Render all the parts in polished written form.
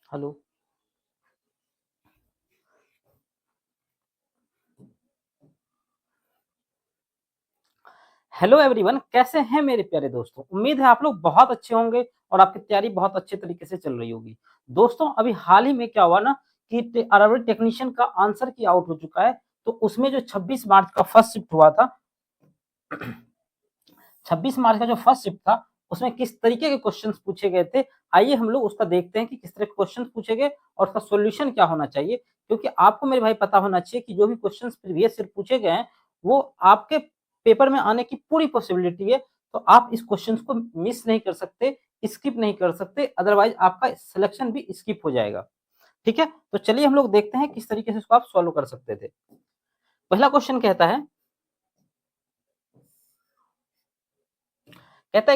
Hello. Hello everyone, कैसे हैं मेरे प्यारे दोस्तों? उम्मीद है आप लोग बहुत अच्छे होंगे और आपकी तैयारी बहुत अच्छे तरीके से चल रही होगी। दोस्तों, अभी हाल ही में क्या हुआ ना कि अरावली टेक्नीशियन का आंसर की आउट हो चुका है, तो उसमें जो 26 मार्च का फर्स्ट शिफ्ट हुआ था 26 मार्च का जो फर्स्ट शिफ्ट था, उसमें किस तरीके के क्वेश्चंस पूछे गए थे, आइए हम लोग उसका देखते हैं कि किस तरह के क्वेश्चंस पूछे गए और उसका सॉल्यूशन क्या होना चाहिए। क्योंकि आपको मेरे भाई पता होना चाहिए कि जो भी क्वेश्चंस प्रीवियस ईयर पूछे गए हैं, वो आपके पेपर में आने की पूरी पॉसिबिलिटी है। तो आप इस क्वेश्चंस को मिस नहीं कर सकते, स्किप नहीं कर सकते, अदरवाइज आपका सिलेक्शन भी स्किप हो जाएगा। ठीक है, तो चलिए हम लोग देखते हैं किस तरीके से इसको आप सॉल्व कर सकते थे। पहला क्वेश्चन कहता है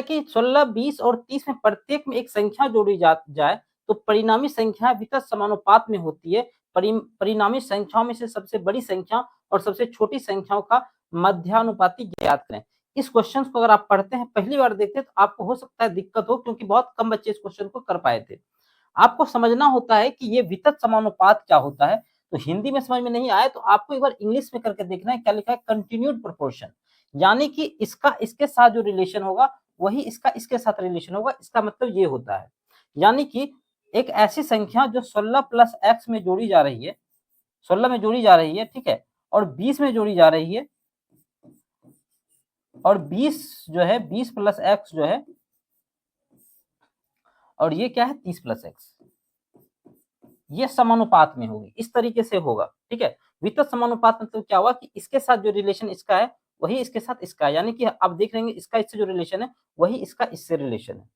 कि 16, 20 और 30 में प्रत्येक में एक संख्या जोड़ी जाए तो परिणामी संख्या वितत समानुपात में होती है। परिणामी संख्याओं में से सबसे बड़ी संख्या और सबसे छोटी संख्याओं का मध्यानुपाती ज्ञात करें। इस क्वेश्चन को अगर आप पढ़ते हैं, पहली बार देखते हैं, तो आपको हो सकता है दिक्कत हो, क्योंकि बहुत कम बच्चे इस क्वेश्चन को कर पाए थे। आपको समझना होता है कि ये वितत समानुपात क्या होता है। तो हिंदी में समझ में नहीं आया तो आपको एक बार इंग्लिश में करके देखना है। क्या लिखा है? कंटिन्यूड प्रोपोर्शन, यानी कि इसका इसके साथ जो रिलेशन होगा वही इसका इसके साथ रिलेशन होगा। इसका मतलब ये होता है, यानी कि एक ऐसी संख्या जो 16 प्लस एक्स में जोड़ी जा रही है, 16 में जोड़ी जा रही है, ठीक है, और 20 में जोड़ी जा रही है, और 20 जो है 20 प्लस एक्स जो है, और ये क्या है 30 प्लस एक्स, ये समानुपात में होगी। इस तरीके से होगा, ठीक है। वितत समानुपात मतलब क्या हुआ कि इसके साथ जो रिलेशन इसका है वही इसके साथ इसका है, यानी कि आप देख रहे हैं इसका इससे जो रिलेशन है वही इसका इससे रिलेशन है।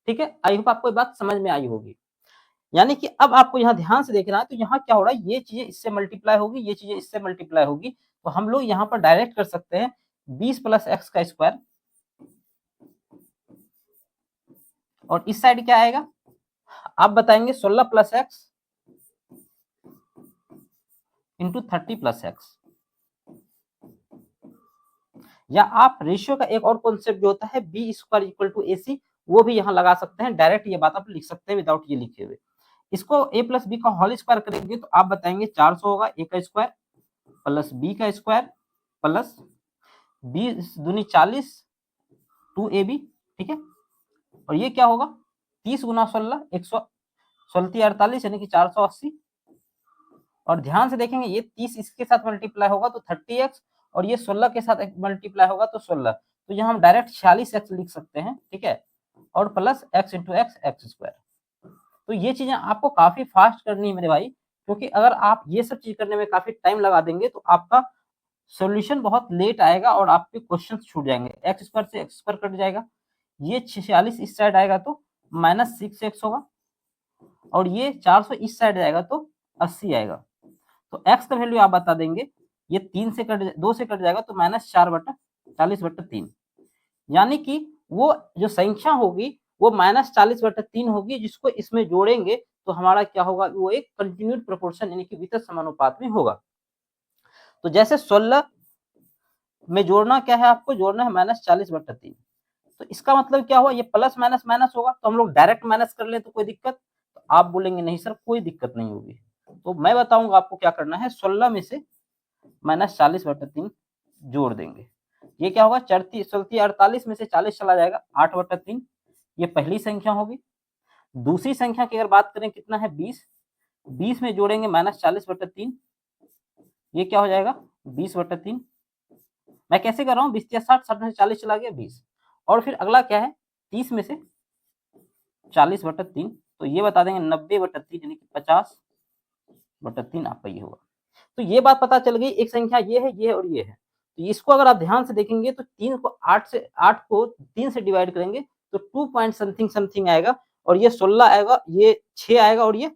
ठीक है, आई होप आपको ये बात समझ में आई होगी। यानी कि अब आपको यहाँ ध्यान से देखना है, तो यहाँ क्या हो रहा है, ये चीजें इससे मल्टीप्लाई होगी, ये चीजें इससे मल्टीप्लाई होगी। तो हम लोग यहाँ पर डायरेक्ट कर सकते हैं 20 प्लस एक्स का स्क्वायर, और इस साइड क्या आएगा आप बताएंगे, 16 plus x into 30 plus x. या आप रेशियो का एक और कॉन्सेप्ट जो होता है बी स्क्वायर इक्वल टू ए सी, वो भी यहाँ लगा सकते हैं। डायरेक्ट ये बात आप लिख सकते हैं विदाउट ये लिखे हुए। इसको ए प्लस बी का होल स्क्वायर करेंगे तो आप बताएंगे 400 होगा ए का स्क्वायर प्लस बी का स्क्वायर प्लस बी दूनी 40 टू ए बी, ठीक है। और ये क्या होगा 30 गुना 16 116 48, यानी कि 480। और ध्यान से देखेंगे ये 30 इसके साथ मल्टीप्लाई होगा तो 30x, और ये 16 के साथ मल्टीप्लाई होगा तो 16। तो यहाँ हम डायरेक्ट 46x लिख सकते हैं, ठीक है, और plus x into x x square. तो ये चीजें आपको काफी फास्ट करनी है मेरे भाई, क्योंकि अगर आप ये सब चीज करने में काफी टाइम लगा देंगे तो आपका सॉल्यूशन बहुत लेट आएगा और आपके क्वेश्चन छूट जाएंगे। एक्स स्क्वायर से एक्स स्क्वायर कट जाएगा, ये 46 इस साइड आएगा तो -6x होगा, और ये 400 इस साइड जाएगा तो 80 आएगा। तो x का वैल्यू आप बता देंगे, ये 2 से कट जाएगा तो -4/40/3, यानी कि वो जो संख्या होगी वो -40/3 होगी, जिसको इसमें जोड़ेंगे तो हमारा क्या होगा, वो एक कंटिन्यूड प्रोपोर्शन यानी कि वितत समानुपात में होगा। तो जैसे 16 में जोड़ना क्या है, आपको जोड़ना है -40/3। तो इसका मतलब क्या हुआ, ये प्लस माइनस माइनस होगा, तो हम लोग डायरेक्ट माइनस कर ले तो कोई दिक्कत, तो आप बोलेंगे नहीं सर कोई दिक्कत नहीं होगी। तो मैं बताऊंगा आपको क्या करना है, 16 में से -40/3 जोड़ देंगे। ये क्या होगा, 48 में से 40 चला जाएगा 8/3, ये पहली संख्या होगी। दूसरी संख्या की अगर बात करें कितना है 20, 20 में जोड़ेंगे -40/3, ये क्या हो जाएगा 20/3। मैं कैसे कर रहा हूँ, 20 या 60, 60 में से 40 चला गया 20। और फिर अगला क्या है 30 में से 40/3, तो ये बता देंगे 90/3, यानी कि 50/3 आपका ये होगा। तो ये बात पता चल गई, एक संख्या ये है और ये है। तो इसको अगर आप ध्यान से देखेंगे तो 8 को 3 से डिवाइड करेंगे तो 2 पॉइंट समथिंग समथिंग आएगा, और ये 16 आएगा, ये 6 आएगा, और ये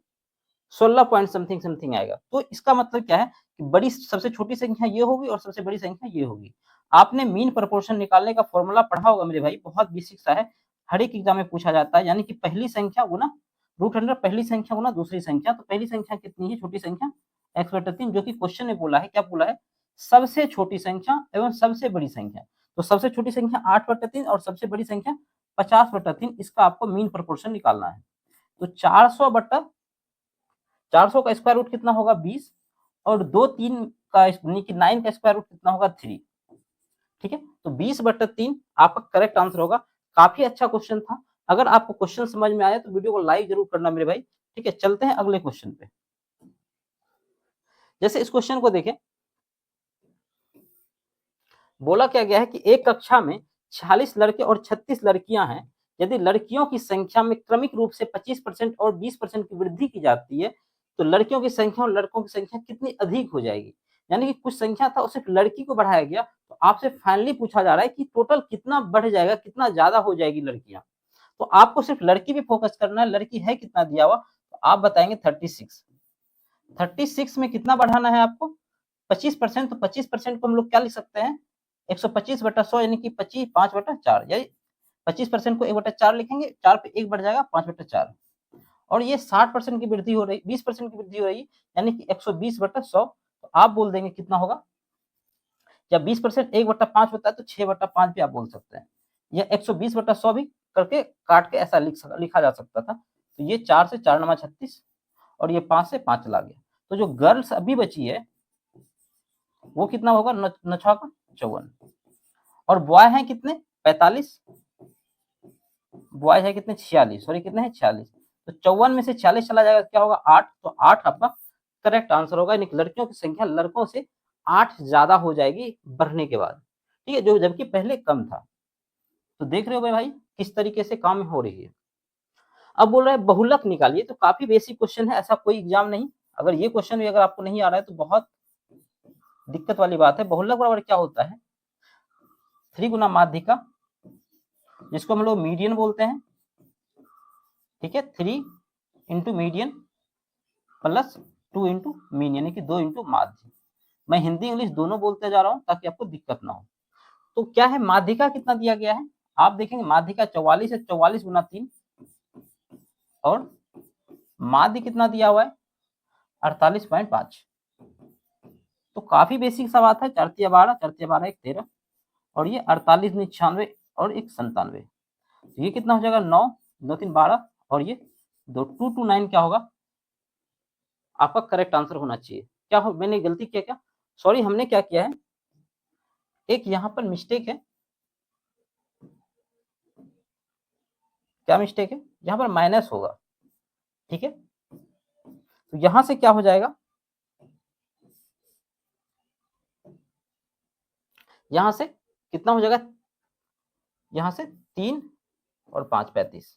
16 पॉइंट समथिंग समथिंग आएगा। तो इसका मतलब क्या है कि बड़ी सबसे छोटी संख्या ये होगी और सबसे बड़ी संख्या ये होगी। आपने मीन प्रोपोर्शन निकालने का फॉर्मूला पढ़ा होगा मेरे भाई, बहुत बेसिक सा है, हर एक एग्जाम में पूछा जाता है। यानी कि पहली संख्या गुना √100, पहली संख्या गुना दूसरी संख्या। तो पहली संख्या कितनी है, छोटी संख्या x/3, जो कि क्वेश्चन में बोला है, क्या बोला है, सबसे छोटी संख्या एवं सबसे बड़ी संख्या। तो सबसे छोटी संख्या 8/3 और सबसे बड़ी संख्या 50/3, इसका आपको मीन प्रोपोर्शन निकालना है। तो 400/3 400 का स्क्वायर रूट कितना होगा 20, और 2 3 का यानी कि 9 का स्क्वायर रूट कितना होगा 3। ठीक है, तो 20/3 आपका करेक्ट आंसर होगा। काफी अच्छा क्वेश्चन था। अगर आपको क्वेश्चन समझ में आया तो वीडियो को लाइक जरूर करना मेरे भाई। ठीक है, चलते हैं अगले क्वेश्चन पे। जैसे इस क्वेश्चन को देखें, बोला क्या गया है कि एक कक्षा में 46 लड़के और 36 लड़कियां हैं। यदि लड़कियों की संख्या में क्रमिक रूप से 25% और 20% की वृद्धि की जाती है तो लड़कियों की संख्या और लड़कों की संख्या कितनी अधिक हो जाएगी। यानी कि कुछ संख्या था, उसे लड़की को बढ़ाया गया, तो आपसे फाइनली पूछा जा रहा है कि टोटल कितना बढ़ जाएगा, कितना ज्यादा हो जाएगी लड़कियां। तो आपको सिर्फ लड़की पे फोकस करना है। लड़की है कितना दिया हुआ, तो आप बताएंगे 36। 36 में कितना बढ़ाना है आपको, 25%। तो 25% को हम लोग क्या लिख सकते हैं, 125/100 यानी कि 25 5/4, यही 25% को 1/4 लिखेंगे, 4 पे 1 बढ़ जाएगा 5/4। और ये 60% की वृद्धि हो रही, 20% की वृद्धि हो रही, यानी कि 120/100। तो आप बोल देंगे कितना होगा, जब 20% 1/5 होता है तो 6/5 भी आप बोल सकते हैं। यह 120/100 भी करके काट के ऐसा लिखा जा सकता था। तो ये 4 से 4 नमा 36, और ये 5 से 5 चला गया। तो जो गर्ल्स अभी बची है वो कितना होगा, 9 का 54, और बॉय है कितने 45, बॉय है कितने 46, सॉरी कितने हैं 46। तो 54 में से 46 चला जाएगा, क्या होगा 8। तो 8 आपका करेक्ट आंसर होगा। यानी लड़कियों की संख्या लड़कों से 8 ज्यादा हो जाएगी बढ़ने के बाद। ठीक है, जो जबकि पहले कम था। तो देख रहे हो भाई किस तरीके से काम हो रही है। अब बोल रहा है बहुलक निकालिए। तो काफी बेसिक क्वेश्चन है, ऐसा कोई एग्जाम नहीं। अगर ये क्वेश्चन भी अगर आपको नहीं आ रहा है तो बहुत दिक्कत वाली बात है। बहुलक बराबर क्या होता है, 3 गुना माध्यिका, जिसको हम लोग मीडियन बोलते हैं। ठीक है, 3 into median plus 2 into mean, यानी कि 2 इंटू माध्य। मैं हिंदी इंग्लिश दोनों बोलते जा रहा हूं ताकि आपको दिक्कत ना हो। तो क्या है, माध्यिका कितना दिया गया है, आप देखेंगे माध्यिका 44 है, 44 गुना 3, और माध्य कितना दिया हुआ है 48.5। तो काफी बेसिक सा बात है। 4 तिया 12, 4 तिया 12 1 13, और ये 48 96 और 1 97। तो ये कितना हो जाएगा 9 2 3 12, और ये 229 क्या होगा आपका करेक्ट आंसर होना चाहिए। क्या हो, मैंने गलती किया क्या, सॉरी हमने क्या किया है, एक यहाँ पर मिस्टेक है। क्या मिस्टेक है, यहाँ पर माइनस होगा। ठीक है, तो यहां से क्या हो जाएगा, यहां से कितना हो जाएगा, यहां से 3 और 5 35।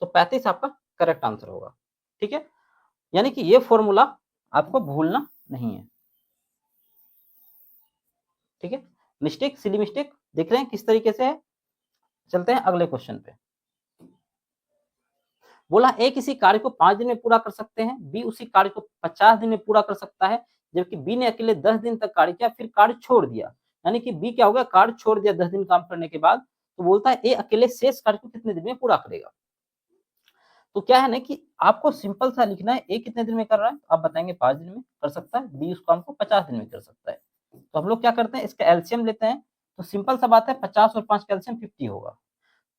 तो 35 आपका करेक्ट आंसर होगा। ठीक है, यानी कि ये फॉर्मूला आपको भूलना नहीं है। ठीक है, मिस्टेक, सिली मिस्टेक देख रहे हैं किस तरीके से है। चलते हैं अगले क्वेश्चन पे। बोला ए किसी कार्य को 5 दिन में पूरा कर सकते हैं, बी उसी कार्य को 50 दिन में पूरा कर सकता है, जबकि बी ने अकेले 10 दिन तक कार्य किया फिर कार्य छोड़ दिया। यानी कि बी क्या हो गया, कार्य छोड़ दिया 10 दिन काम करने के बाद। तो बोलता है ए अकेले शेष कार्य को कितने दिन में पूरा करेगा। तो क्या है ना कि आपको सिंपल सा लिखना है, ए कितने दिन में कर रहा है, आप बताएंगे 5 दिन में कर सकता है, बी उस काम को 50 दिन में कर सकता है। तो हम लोग क्या करते हैं, इसका एलसीएम लेते हैं। तो सिंपल सा बात है, 50 और 5 का एलसीएम 50 होगा।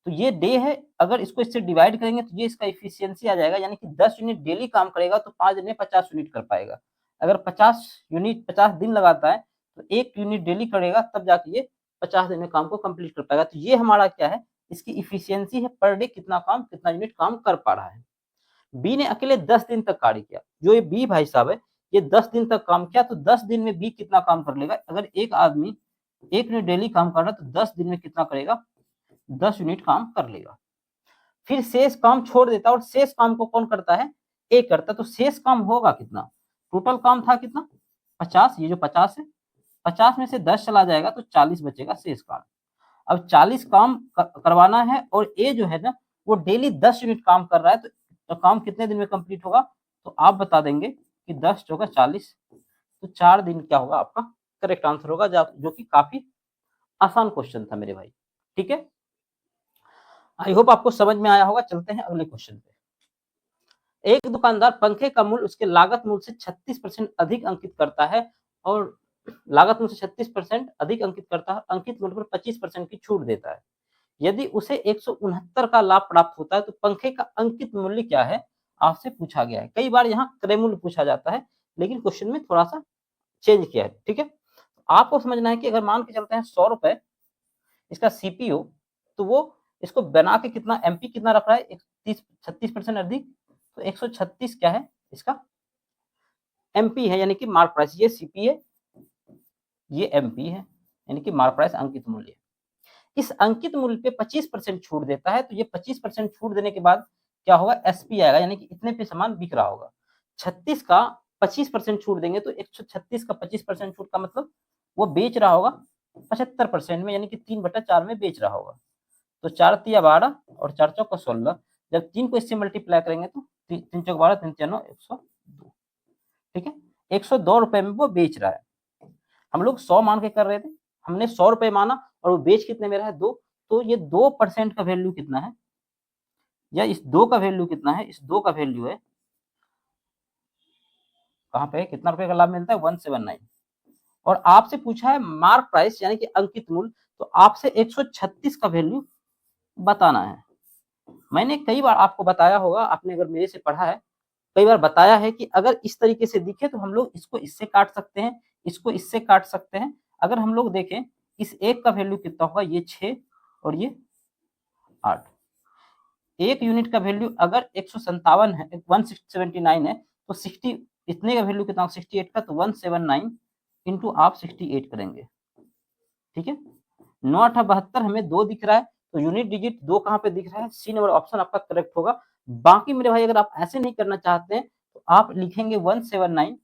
तो ये डे है, अगर इसको इससे डिवाइड करेंगे तो ये इसका इफिशियंसी आ जाएगा। यानी कि 10 यूनिट डेली काम करेगा तो 5 दिन में 50 यूनिट कर पाएगा। अगर 50 यूनिट 50 दिन लगाता है तो 1 यूनिट डेली करेगा, तब जाके ये 50 दिन में काम को कंप्लीट कर पाएगा। तो ये हमारा क्या है, इसकी इफिशियंसी है, पर डे कितना काम, कितना यूनिट काम कर पा रहा है। बी ने अकेले 10 दिन तक कार्य किया। जो ये बी भाई साहब है, ये 10 दिन तक काम किया, तो 10 दिन में बी कितना काम कर लेगा। अगर एक आदमी 1 यूनिट डेली काम कर रहा है तो 10 दिन में कितना करेगा, 10 यूनिट काम कर लेगा। फिर शेष काम छोड़ देता है, और शेष काम को कौन करता है, ए करता है। तो शेष काम होगा कितना, टोटल काम था कितना 50, ये जो 50 है, 50 में से 10 चला जाएगा तो 40 बचेगा शेष काम। अब 40 काम करवाना है, और ए जो है ना वो डेली 10 यूनिट काम कर रहा है, तो काम कितने दिन में कंप्लीट होगा। तो आप बता देंगे कि 10 होगा 40, तो 4 दिन क्या होगा आपका करेक्ट आंसर होगा, जो कि काफी आसान क्वेश्चन था मेरे भाई। ठीक है, आई होप आपको समझ में आया होगा। चलते हैं अगले क्वेश्चन पे। एक दुकानदार पंखे का मूल्य उसके लागत मूल्य से 36% अधिक अंकित करता है, और लागत मूल्य से 36% अधिक अंकित करता है, अंकित मूल्य पर 25% की छूट देता है। यदि उसे 169 का लाभ प्राप्त होता है तो पंखे का अंकित मूल्य क्या है, आपसे पूछा गया है। कई बार यहाँ क्रय मूल्य पूछा जाता है, लेकिन क्वेश्चन में थोड़ा सा चेंज किया है, ठीक है। आपको समझना है कि अगर मान के चलते हैं 100 रुपए इसका सीपीओ, तो वो इसको बना के कितना एमपी कितना रख रहा है, 36% अधिक, तो 136 क्या है इसका एमपी है, यानी कि मार्क प्राइस। ये सीपी है, ये एमपी है, यानी कि मार्क प्राइस अंकित मूल्य। इस अंकित मूल्य पे 25% छूट देता है, तो ये 25% छूट देने के बाद क्या होगा, एसपी आएगा, यानी कि इतने पे सामान बिक रहा होगा। 36 का 25% छूट देंगे तो 136 का 25% छूट का मतलब वो बेच रहा होगा 75% में, यानी कि 3/4 में बेच रहा होगा। तो 4 तिया 12 और 4 चौका 16, जब 3 को इससे मल्टीप्लाई करेंगे तो 3 चौक 12, 3 तिया 9, 102, ठीक है। 102 रुपए में वो बेच रहा है। हम लोग 100 मान के कर रहे थे, हमने 100 रुपए माना और वो बेच कितने में रहा है 2, तो ये 2% का वैल्यू कितना है, या इस 2 का वैल्यू कितना है, इस 2 का वैल्यू है कहाँ पे, कितना रुपए का लाभ मिलता है 179। और आपसे पूछा है मार्क प्राइस यानी कि अंकित मूल्य, तो आपसे 136 का वैल्यू बताना है। मैंने कई बार आपको बताया होगा, आपने अगर मेरे से पढ़ा है, कई बार बताया है कि अगर इस तरीके से दिखे तो हम लोग इसको इससे काट सकते हैं, इसको इससे काट सकते हैं। अगर हम लोग देखें इस एक का वैल्यू कितना होगा, ये 6 और ये 8। एक यूनिट का वैल्यू अगर 157 है, 179 है, तो 60 इतने का वैल्यू कितना, 68 का, तो 179 इंटू आप 68 करेंगे, ठीक है। 9 8 72 हमें 2 दिख रहा है, तो यूनिट डिजिट 2 कहाँ पे दिख रहा है, सी नंबर ऑप्शन आपका करेक्ट होगा। बाकी मेरे भाई अगर आप ऐसे नहीं करना चाहते हैं तो आप लिखेंगे 179,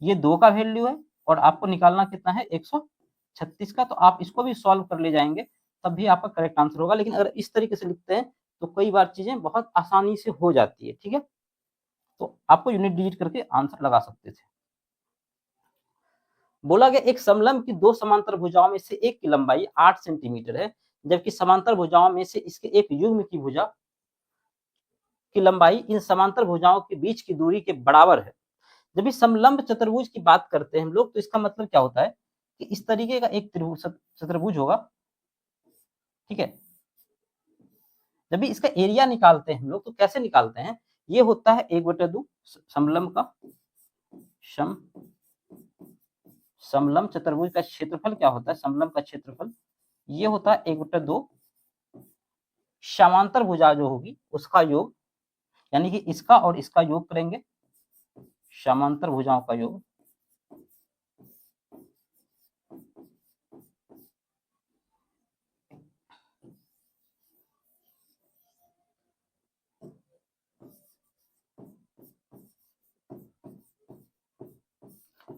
ये 2 का वैल्यू है और आपको निकालना कितना है 136 का, तो आप इसको भी सॉल्व कर ले जाएंगे, तब भी आपका करेक्ट आंसर होगा। लेकिन अगर इस तरीके से लिखते हैं तो कई बार चीजें बहुत आसानी से हो जाती है, ठीक है। तो आपको यूनिट डिजिट करके आंसर लगा सकते थे। बोला गया एक समलंब की 2 समांतर भुजाओं में से एक की लंबाई 8 सेंटीमीटर है, जबकि समांतर भुजाओं में से इसके एक युग्म की भुजा की लंबाई इन समांतर भुजाओं के बीच की दूरी के बराबर है। जब इस समलंब चतुर्भुज की बात करते हैं हम लोग, तो इसका मतलब क्या होता है कि इस तरीके का एक चतुर्भुज होगा, ठीक है। जब भी इसका एरिया निकालते हैं हम लोग तो कैसे निकालते हैं, ये होता है 1/2 समलंब का, समलंब चतुर्भुज का क्षेत्रफल क्या होता है, समलंब का क्षेत्रफल ये होता है 1/2 समांतर भुजा जो होगी उसका योग, यानी कि इसका और इसका योग करेंगे, समांतर भुजाओं का योग,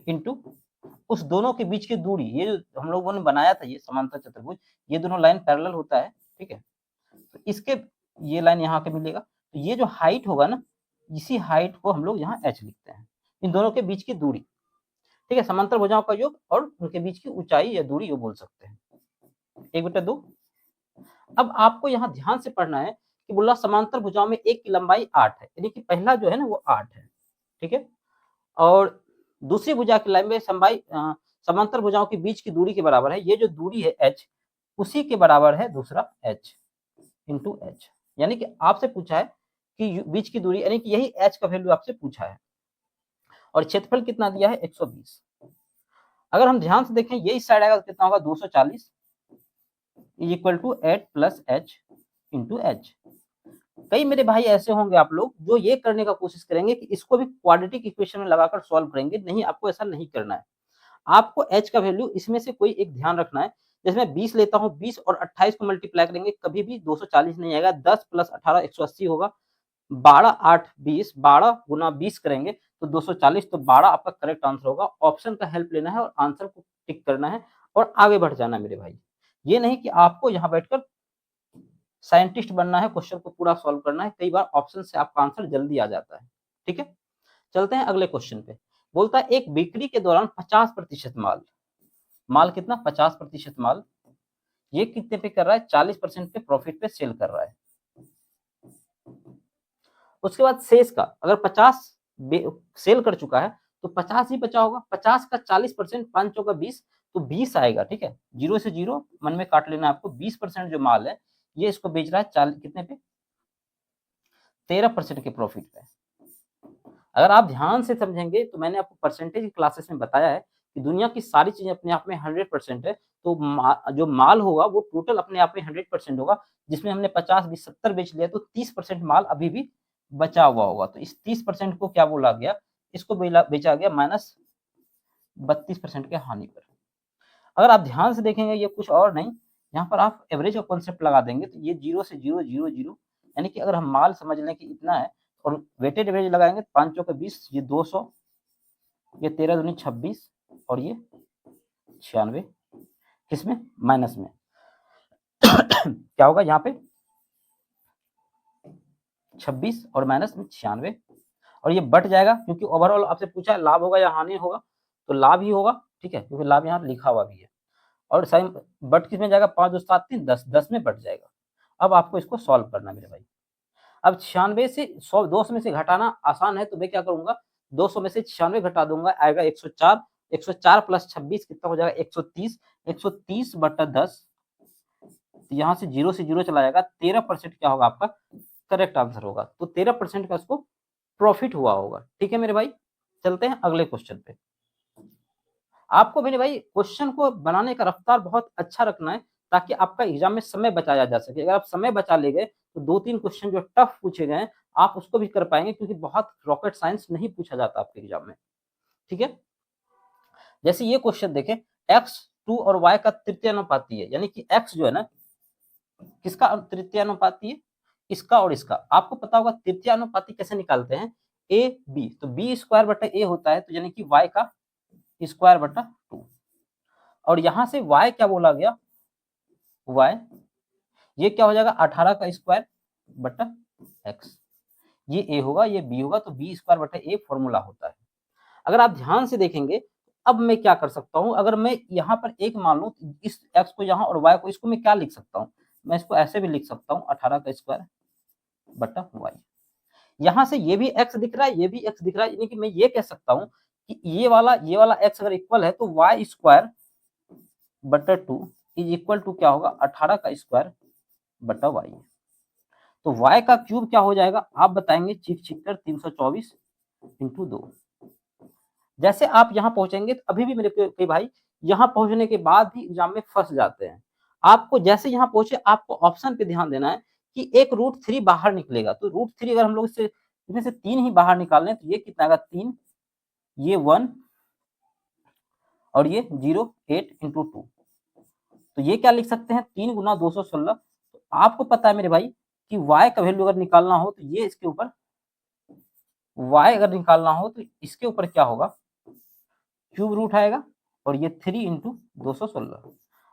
इंटू उस दोनों के बीच की दूरी। ये जो हम लोगों ने बनाया था ये समांतर चतुर्भुज, ये दोनों लाइन पैरेलल होता है, ठीक है। तो इसके ये लाइन यहाँ के मिलेगा, तो ये जो हाइट होगा ना, इसी हाइट को हम लोग यहाँ h लिखते हैं, इन दोनों के बीच की दूरी, ठीक है। समांतर भुजाओं का योग और उनके बीच की ऊंचाई या दूरी ये बोल सकते हैं, 1/2। अब आपको यहाँ ध्यान से पढ़ना है कि बोला समांतर भुजाओं में एक की लंबाई 8 है, यानी कि पहला जो है ना वो 8 है, ठीक है। और दूसरी भुजा की लंबाई समांतर भुजाओं के बीच की दूरी के बराबर है, ये जो दूरी है h उसी के बराबर है दूसरा h इंटू h, यानी कि आपसे पूछा है कि बीच की दूरी, यानी कि यही h का वैल्यू आपसे पूछा है। और क्षेत्रफल कितना दिया है 120। अगर हम ध्यान से देखें ये इस साइड आएगा तो कितना होगा 240 equal to 8 plus h into h। कई मेरे भाई ऐसे होंगे आप लोग जो ये करने का कोशिश करेंगे कि इसको भी क्वाड्रेटिक इक्वेशन में लगाकर सॉल्व करेंगे, नहीं, आपको ऐसा नहीं करना है। आपको h का वैल्यू इसमें से कोई एक ध्यान रखना है। जैसे मैं 20 लेता हूँ, 20 और 28 को मल्टीप्लाई करेंगे कभी भी 240 नहीं आएगा, 10 प्लस 18 180 होगा, 12 8 20, 12 गुना 20 करेंगे तो 240, तो 12 आपका करेक्ट आंसर होगा। ऑप्शन का हेल्प लेना है और आंसर को टिक करना है और आगे बढ़ जाना है मेरे भाई। ये नहीं कि आपको यहाँ बैठकर साइंटिस्ट बनना है, क्वेश्चन को पूरा सॉल्व करना है, कई बार ऑप्शन से आपका आंसर जल्दी आ जाता है, ठीक है। चलते हैं अगले क्वेश्चन पे। बोलता है एक बिक्री के दौरान 50% माल कितना 50% माल ये कितने पे कर रहा है, 40% पे प्रॉफिट पे सेल कर रहा है। उसके बाद शेष का अगर 50 सेल कर चुका है तो 50 ही बचा होगा, 50 का 40%, 5 का 20, तो 20 आएगा, ठीक है। 0 से 0 मन में काट लेना आपको। 20% जो माल है ये इसको बेच रहा है कितने पे 13% के प्रॉफिट पे। अगर आप ध्यान से समझेंगे तो मैंने आपको परसेंटेज क्लासेस में बताया है कि दुनिया की सारी चीजें अपने आप में 100% है, तो जो माल होगा वो टोटल अपने आप में 100% होगा, जिसमें हमने 50, 20, 70 बेच लिया तो 30% माल अभी भी बचा हुआ होगा। तो इस 30% को क्या बोला गया, इसको बेचा गया -32% के हानि पर। अगर आप ध्यान से देखेंगे ये कुछ और नहीं, यहाँ पर आप एवरेज का कॉन्सेप्ट लगा देंगे तो ये 0 से 0, 0, 0, यानी कि अगर हम माल समझ लें कि इतना है और वेटेड एवरेज लगाएंगे 5 चौके 20, ये 200, ये 13 दूनी 26 और ये 96, किसमें, माइनस में। क्या होगा यहाँ पे 26 और माइनस में 96, और ये बट जाएगा क्योंकि ओवरऑल आपसे पूछा है लाभ होगा या हानि होगा, तो लाभ ही होगा, ठीक है, क्योंकि लाभ यहाँ लिखा हुआ भी है। और साइन बट किस में जाएगा, 5 2 7 3 10, 10 में बट जाएगा। अब आपको इसको सॉल्व करना मेरे भाई। अब 96 से 100 200 में से घटाना आसान है, तो मैं क्या करूंगा, 200 में से 96 घटा दूंगा, आएगा 104, 104 प्लस 26 कितना हो जाएगा 130, 130 बटा 10, यहाँ से 0 से 0 चला जाएगा, 13% क्या होगा आपका करेक्ट आंसर होगा। तो 13% का उसको प्रॉफिट हुआ होगा। ठीक है मेरे भाई, चलते हैं अगले क्वेश्चन पे। आपको मेरे भाई क्वेश्चन को बनाने का रफ्तार बहुत अच्छा रखना है, ताकि आपका एग्जाम में समय बचाया जा सके। अगर आप समय बचा ले गए तो 2-3 क्वेश्चन जो टफ पूछे गए हैं आप उसको भी कर पाएंगे, क्योंकि बहुत रॉकेट साइंस नहीं पूछा जाता आपके एग्जाम में। ठीक है, जैसे ये क्वेश्चन देखें, x 2 और y का तृतीय अनुपाती है, यानी कि x जो है ना किसका तृतीय अनुपाती है, इसका और इसका। आपको पता होगा तृतीय अनुपाती कैसे निकालते हैं, a b, तो b स्क्वायर बटा a होता है, तो यानी कि y का स्क्वायर बटा 2, और यहां से y क्या बोला गया, y ये क्या हो जाएगा 18 का स्क्वायर बटा x, ये a होगा ये b होगा, तो b स्क्वायर बटा a फॉर्मूला होता है। अगर आप ध्यान से देखेंगे, अब मैं क्या कर सकता हूं, अगर मैं यहाँ पर एक मान लूं, इस x को यहाँ और y को, इसको मैं क्या लिख सकता हूं, मैं इसको ऐसे भी लिख सकता हूँ 18 का स्क्वायर बटा y। यहाँ से ये भी x दिख रहा है, ये भी x दिख रहा है, यानी कि मैं ये कह सकता हूँ कि ये वाला x अगर इक्वल है तो y स्क्वायर बटा 2 इज इक्वल टू क्या होगा 18 का स्क्वायर बटा y। तो y का क्यूब क्या हो जाएगा, आप बताएंगे, चीख चीख कर 324 इंटू 2। जैसे आप यहाँ पहुंचेंगे, तो अभी भी मेरे कई भाई यहाँ पहुंचने के बाद भी एग्जाम में फंस जाते हैं। आपको जैसे यहाँ पहुंचे, आपको ऑप्शन पे ध्यान देना है कि एक √3 बाहर निकलेगा, तो √3 अगर हम लोग इसमें से 3 ही बाहर निकाल लें तो ये कितना आएगा 3, ये 1 और ये 0, 8 इंटू 2, तो ये क्या लिख सकते हैं 3 गुना 216। तो आपको पता है मेरे भाई कि y का वैल्यू अगर निकालना हो तो ये इसके ऊपर, y अगर निकालना हो तो इसके ऊपर क्या होगा, क्यूब रूट आएगा, और ये 3 इंटू 216।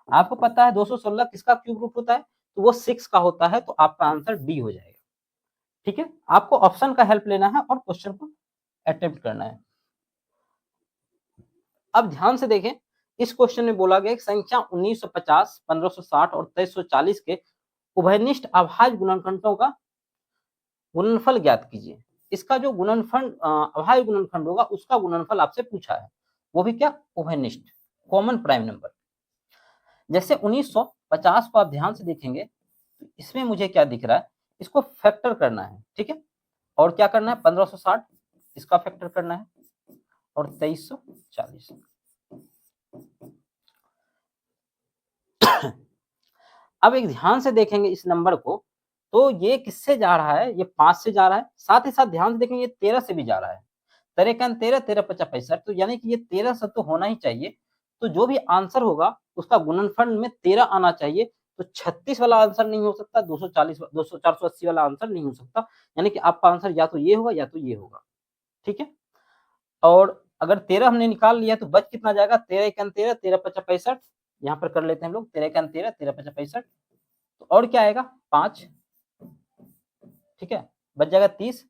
आपको पता है 216 किसका क्यूब रूट होता है, तो वो 6 का होता है, तो आपका आंसर डी हो जाएगा। ठीक है, आपको ऑप्शन का हेल्प लेना है और क्वेश्चन को अटेम्प्ट करना है। अब ध्यान से देखें, इस क्वेश्चन में बोला गया संख्या 1950, 1560 और 2340 के उभयनिष्ठ अभाज्य गुणनखंडों का गुणनफल ज्ञात कीजिए। इसका जो गुणनफल अभाज्य गुणनखंड होगा उसका गुणनफल आपसे पूछा है, वो भी क्या, उभयनिष्ठ, कॉमन प्राइम नंबर। जैसे 1950 को आप ध्यान से देखेंगे तो इसमें मुझे क्या दिख रहा है, इसको फैक्टर करना है। ठीक है, और क्या करना है 1560 इसका फैक्टर करना है, और 2340। अब एक ध्यान से देखेंगे इस नंबर को, तो ये किससे जा रहा है, ये 5 से जा रहा है, साथ ही साथ ध्यान से देखेंगे ये 13 से भी जा रहा है, 13 13 13 50 65, तो यानी कि ये 13 से तो होना ही चाहिए। तो जो भी आंसर होगा उसका गुणनफल में 13 आना चाहिए, तो 36 वाला आंसर नहीं हो सकता, 240 200 480 वाला आंसर नहीं हो सकता, यानी कि आपका आंसर या तो ये होगा या तो ये होगा। ठीक है, और अगर 13 हमने निकाल लिया तो बच कितना जाएगा, 13 1 13 13 50 65, यहाँ पर कर लेते हैं हम लोग 13 1 13 13 50 65, तो और क्या आएगा 5। ठीक है, बच जाएगा 30,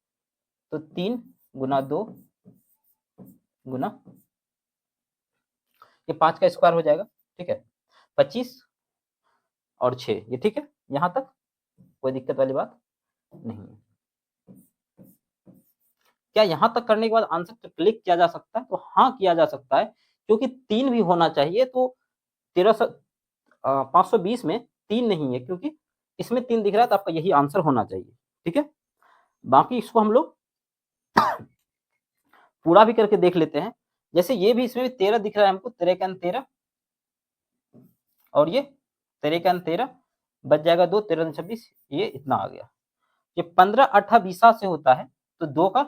तो 3 गुना 2 गुना ये 5 का स्क्वायर हो जाएगा। ठीक है, 25 और 6, ये ठीक है, यहां तक कोई दिक्कत वाली बात नहीं है। क्या यहां तक करने के बाद आंसर पे क्लिक किया जा सकता है, तो हाँ किया जा सकता है, क्योंकि 3 भी होना चाहिए, तो 520 में 3 नहीं है, क्योंकि इसमें 3 दिख रहा है, तो आपका यही आंसर होना चाहिए। ठीक है, बाकी इसको हम लोग पूरा भी करके देख लेते हैं। जैसे ये भी, इसमें भी 13 दिख रहा है हमको, 13 का 13 और ये 13 का 13 बच जाएगा 2, 13 26, ये इतना आ गया। ये 15 8 20 से होता है, तो 2 का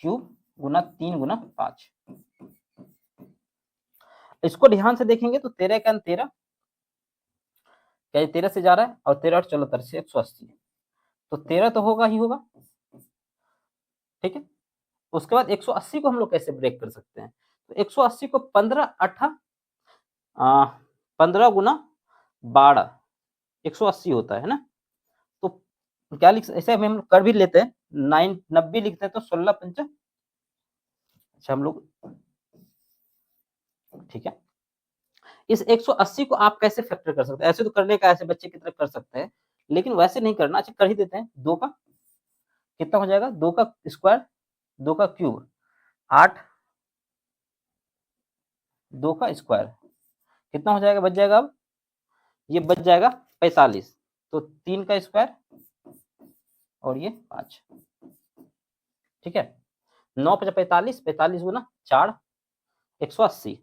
क्यूब गुना 3 गुना 5। इसको ध्यान से देखेंगे तो 13 का 13 क्या 13 से जा रहा है, और 13 8 74 से 180, तो 13 तो होगा ही होगा, ठीक है। उसके बाद 180 को हम लोग कैसे ब्रेक कर सकते हैं, तो 180 को 15 8 15 गुना 12 180 होता है ना। तो क्या लिख, ऐसे हम लोग कर भी लेते हैं, 90 लिखते हैं तो 16 पंचा, अच्छा हम लोग, ठीक है। इस 180 को आप कैसे फैक्टर कर सकते हैं, ऐसे तो करने का ऐसे बच्चे की तरह कर सकते हैं, लेकिन वैसे नहीं करना। अच्छा कर ही देते हैं, 2 का कितना हो जाएगा, 2 का स्क्वायर 2 का क्यूब 8, 2 का स्क्वायर कितना हो जाएगा, बच जाएगा, अब ये बच जाएगा 45, तो 3 का स्क्वायर और ये 5, ठीक है। 9 5 45, 45 गुना 4 180।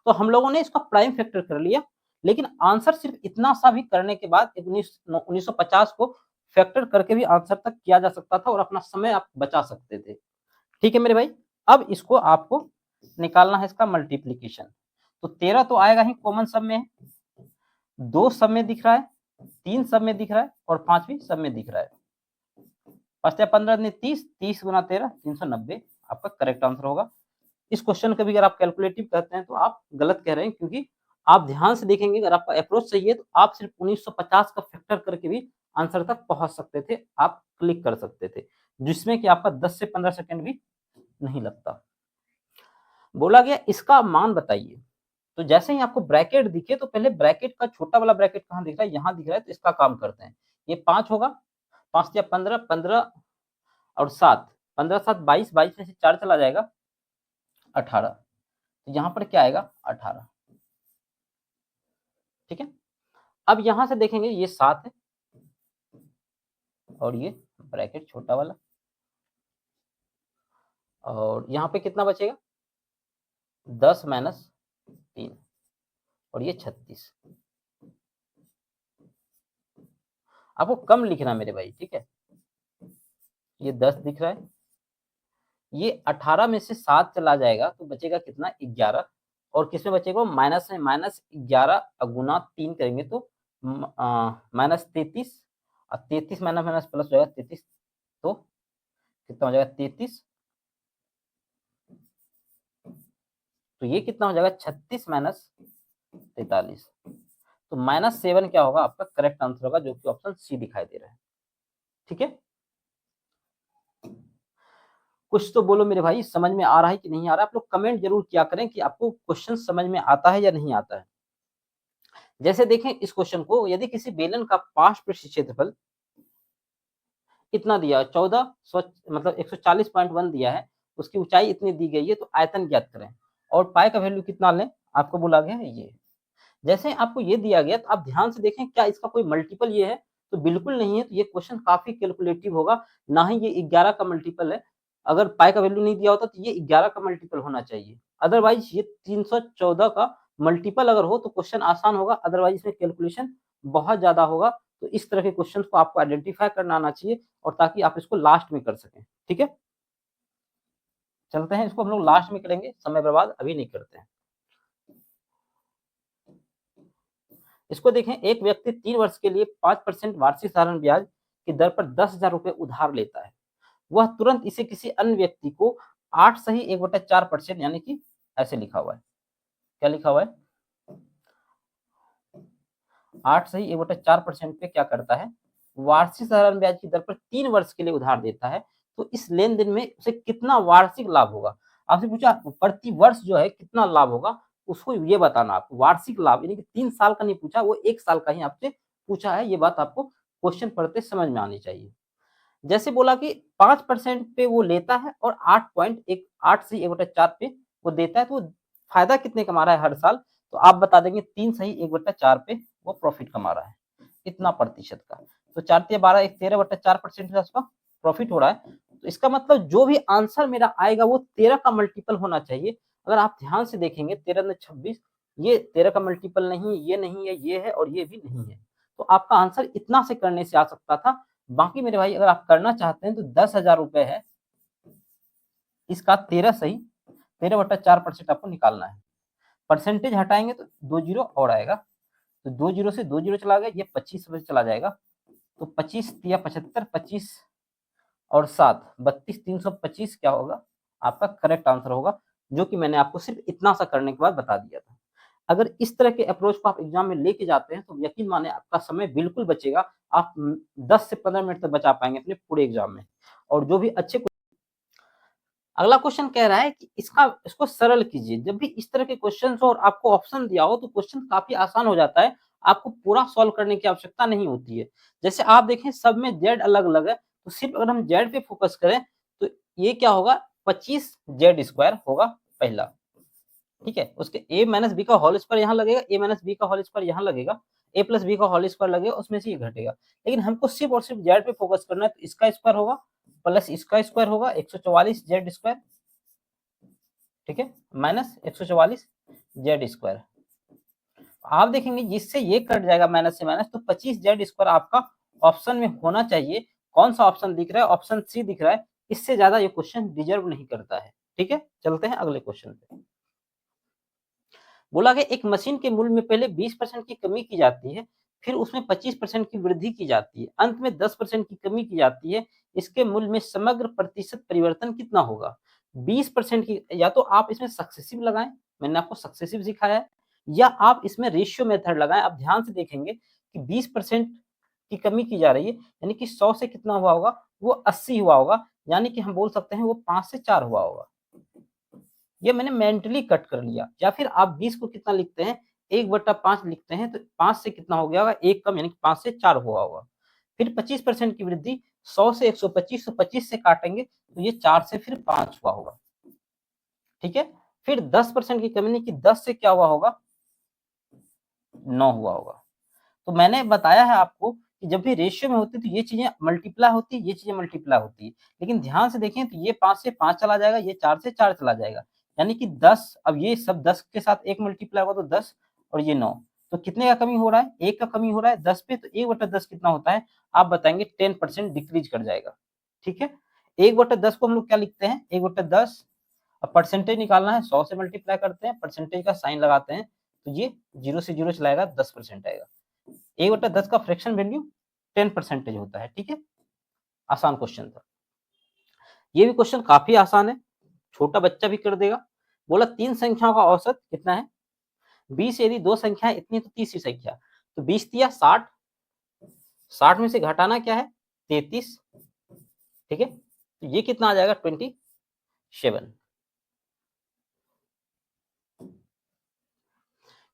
तो हम लोगों ने इसका प्राइम फैक्टर कर लिया, लेकिन आंसर सिर्फ इतना सा भी करने के बाद 1950 को फैक्टर करके भी आंसर तक किया जा सकता था और अपना समय आप बचा सकते थे, ठीक है मेरे भाई। अब इसको आपको निकालना है इसका मल्टीप्लीकेशन। तो 13 तो आएगा ही, कॉमन सब में है, 2 सब में दिख रहा है, 3 सब में दिख रहा है और 5 भी सब में दिख रहा है। 5 या 15 30, 30 गुना 13 390 आपका करेक्ट आंसर होगा। इस क्वेश्चन का भी अगर आप कैलकुलेटिव कहते हैं तो आप गलत कह रहे हैं, क्योंकि आप ध्यान से देखेंगे, अगर आपका अप्रोच सही है तो आप सिर्फ 1950 का फैक्टर करके भी आंसर तक पहुंच सकते थे, आप क्लिक कर सकते थे, जिसमें कि आपका 10 से 15 सेकंड भी नहीं लगता। बोला गया इसका मान बताइए, तो जैसे ही आपको ब्रैकेट दिखे तो पहले ब्रैकेट का छोटा वाला ब्रैकेट कहाँ दिख रहा है, यहाँ दिख रहा है, तो इसका काम करते हैं। ये 5 होगा, 5 या 15, 15 और 7, 15 7 22, 22 में से 4 चला जाएगा 18, तो यहाँ पर क्या आएगा 18, ठीक है। अब यहां से देखेंगे ये 7 है और ये ब्रैकेट छोटा वाला, और यहाँ पे कितना बचेगा 10 माइनस 3 और ये 36। आपको कम लिखना मेरे भाई, ठीक है। ये 10 दिख रहा है, ये 18 में से 7 चला जाएगा तो बचेगा कितना 11, और किसमें बचेगा माइनस में, माइनस 11 गुना 3 करेंगे तो माइनस 33, और 33 माइनस माइनस प्लस हो जाएगा 33, तो कितना हो जाएगा 33, तो ये कितना हो जाएगा 36 माइनस 43, तो -7 क्या होगा आपका करेक्ट आंसर होगा, जो कि ऑप्शन सी दिखाई दे रहा है, ठीक है। कुछ तो बोलो मेरे भाई, समझ में आ रहा है कि नहीं आ रहा है, आप लोग कमेंट जरूर किया करें कि आपको क्वेश्चन समझ में आता है या नहीं आता है। जैसे देखें इस क्वेश्चन को, यदि किसी बेलन का पार्श्व पृष्ठ क्षेत्रफल इतना दिया 14 मतलब 140.1 दिया है, उसकी ऊंचाई इतनी दी गई है, तो आयतन ज्ञात करें, और पाई का वैल्यू कितना लें, आपको बोला गया है ये। जैसे आपको ये दिया गया तो आप ध्यान से देखें, क्या इसका कोई मल्टीपल ये है, तो बिल्कुल नहीं है, तो ये क्वेश्चन काफी कैलकुलेटिव होगा, ना ही ये 11 का मल्टीपल है। अगर पाई का वैल्यू नहीं दिया होता तो ये 11 का मल्टीपल होना चाहिए, अदरवाइज ये 314 का मल्टीपल अगर हो तो क्वेश्चन आसान होगा, अदरवाइज इसमें कैलकुलेशन बहुत ज्यादा होगा। तो इस तरह के क्वेश्चन को आपको आइडेंटिफाई करना आना चाहिए, और ताकि आप इसको लास्ट में कर सकें, ठीक है। चलते हैं, इसको हम लोग लास्ट में करेंगे, समय बर्बाद अभी नहीं करते हैं। इसको देखें, एक व्यक्ति 3 वर्ष के लिए 5% वार्षिक साधारण ब्याज की दर पर 10,000 रुपए उधार लेता है। वह तुरंत इसे किसी अन्य व्यक्ति को 8 सही 1/4% यानी कि ऐसे लिखा हुआ है, क्या लिखा हुआ है 8 सही 1/4% पे क्या करता है, वार्षिक साधारण ब्याज की दर पर 3 वर्ष के लिए उधार देता है। तो इस लेन देन में उसे कितना वार्षिक लाभ होगा, आपसे पूछा प्रति वर्ष जो है कितना लाभ होगा, उसको ये बताना। आप वार्षिक लाभ यानी कि 3 साल का नहीं पूछा, वो 1 साल का ही आपसे पूछा है, ये बात आपको क्वेश्चन पढ़ते समझ में आनी चाहिए। जैसे बोला कि 5% पे वो लेता है और 8 से 1/4 पे वो देता है, तो फायदा कितने कमा रहा है हर साल, तो आप बता देंगे 3 सही 1/4 पे वो प्रॉफिट कमा रहा है, इतना प्रतिशत का। तो 4 × 12 = 13/4% है उसका, प्रॉफिट हो रहा है, तो इसका मतलब जो भी आंसर मेरा आएगा वो 13 का मल्टीपल होना चाहिए। अगर आप ध्यान से देखेंगे 13 में 26, ये 13 का मल्टीपल नहीं, ये है और ये भी नहीं है, तो आपका आंसर इतना से करने से आ सकता था। बाकी मेरे भाई अगर आप करना चाहते हैं तो 10,000 रुपए है, इसका 13 सही, 13/4% आपको निकालना है। परसेंटेज हटाएंगे तो 2 जीरो और आएगा, तो 2 जीरो से 2 जीरो चला गया, ये 25 से चला जाएगा, तो 25 या 75, 25 और 7 32, 325 क्या होगा आपका करेक्ट आंसर होगा, जो कि मैंने आपको सिर्फ इतना सा करने के बाद बता दिया था। अगर इस तरह के अप्रोच को आप एग्जाम में लेके जाते हैं तो यकीन माने आपका समय बिल्कुल बचेगा, आप 10 से 15 मिनट तक बचा पाएंगे अपने पूरे एग्जाम में। और जो भी अच्छे, अगला क्वेश्चन कह रहा है कि इसको सरल कीजिए। जब भी इस तरह के क्वेश्चन हो और आपको ऑप्शन दिया हो तो क्वेश्चन काफी आसान हो जाता है, आपको पूरा सॉल्व करने की आवश्यकता नहीं होती है। जैसे आप देखें सब में जेड अलग अलग है, तो सिर्फ अगर हम जेड पे फोकस करें तो ये क्या होगा, 25 जेड स्क्वायर होगा पहला, ठीक है। उसके ए माइनस बी का होल स्क्वायर यहाँ लगेगा, ए माइनस बी का होल स्क्वायर यहाँ लगेगा, ए प्लस बी का होल स्क्वायर लगेगा, उसमें से ये घटेगा। लेकिन हमको सिर्फ और सिर्फ जेड पे फोकस करना है, तो इसका स्क्वायर होगा प्लस इसका स्क्वायर होगा 144 जेड स्क्वायर, ठीक है, माइनस 144 जेड स्क्वायर। आप देखेंगे जिससे ये कट जाएगा माइनस से माइनस, तो 25 जेड स्क्वायर आपका ऑप्शन में होना चाहिए। कौन सा ऑप्शन दिख रहा है, ऑप्शन सी दिख रहा है। इससे ज्यादा ये क्वेश्चन डिजर्व नहीं करता है, ठीक है। चलते हैं अगले क्वेश्चन पे। बोला गया एक मशीन के मूल्य में पहले 20% की कमी की जाती है, फिर उसमें 25% की वृद्धि की जाती है, अंत में 10% की कमी की जाती है, इसके मूल्य में समग्र प्रतिशत परिवर्तन कितना होगा। 20% की, या तो आप इसमें सक्सेसिव लगाएं, मैंने आपको सक्सेसिव सिखाया है, या आप इसमें रेशियो मेथड लगाएं। आप ध्यान से देखेंगे कि 20% की कमी की जा रही है, यानी कि 100 से कितना हुआ होगा, वो 80 हुआ होगा, यानी कि हम बोल सकते हैं वो 5 से 4 हुआ होगा। ये मैंने मेंटली कट कर लिया। या फिर आप 20 को कितना लिखते हैं, 1/5 लिखते हैं, तो 5 से कितना हो गया होगा, 1 कम, यानी कि 5 से 4 हुआ होगा। फिर 25% की वृद्धि, 100 से 125, तो 25 से काटेंगे तो ये 4 से फिर 5 हुआ होगा, ठीक है। फिर 10% की कमी, यानी कि 10 से क्या हुआ होगा, 9 हुआ होगा। तो मैंने बताया है आपको कि जब भी रेशियो में होती है तो ये चीजें मल्टीप्लाई होती है, ये चीजें मल्टीप्लाई होती है। लेकिन ध्यान से देखें तो ये 5 से 5 चला जाएगा, ये 4 से 4 चला जाएगा, यानी कि 10, अब ये सब 10 के साथ एक मल्टीप्लाई होगा तो 10 और ये 9, तो कितने का कमी हो रहा है, 1 का कमी हो रहा है 10 पे, तो 1/10 कितना होता है, आप बताएंगे 10% डिक्रीज कर जाएगा, ठीक है। 1/10 को हम लोग क्या लिखते हैं, 1/10, अब परसेंटेज निकालना है, 100 से मल्टीप्लाई करते हैं, परसेंटेज का साइन लगाते हैं, तो ये 0 से 0 चलाएगा, 10% आएगा। 1/10 का फ्रैक्शन वैल्यू 10% होता है, ठीक है। आसान क्वेश्चन था, ये भी क्वेश्चन काफी आसान है, छोटा बच्चा भी कर देगा। बोला 3 संख्याओं का औसत कितना है, 20 यदि 2 संख्याएं इतनी तो तीसरी संख्या, तो 20 दिया 60, 60 में से घटाना क्या है 33, ठीक है, तो ये कितना आ जाएगा 27।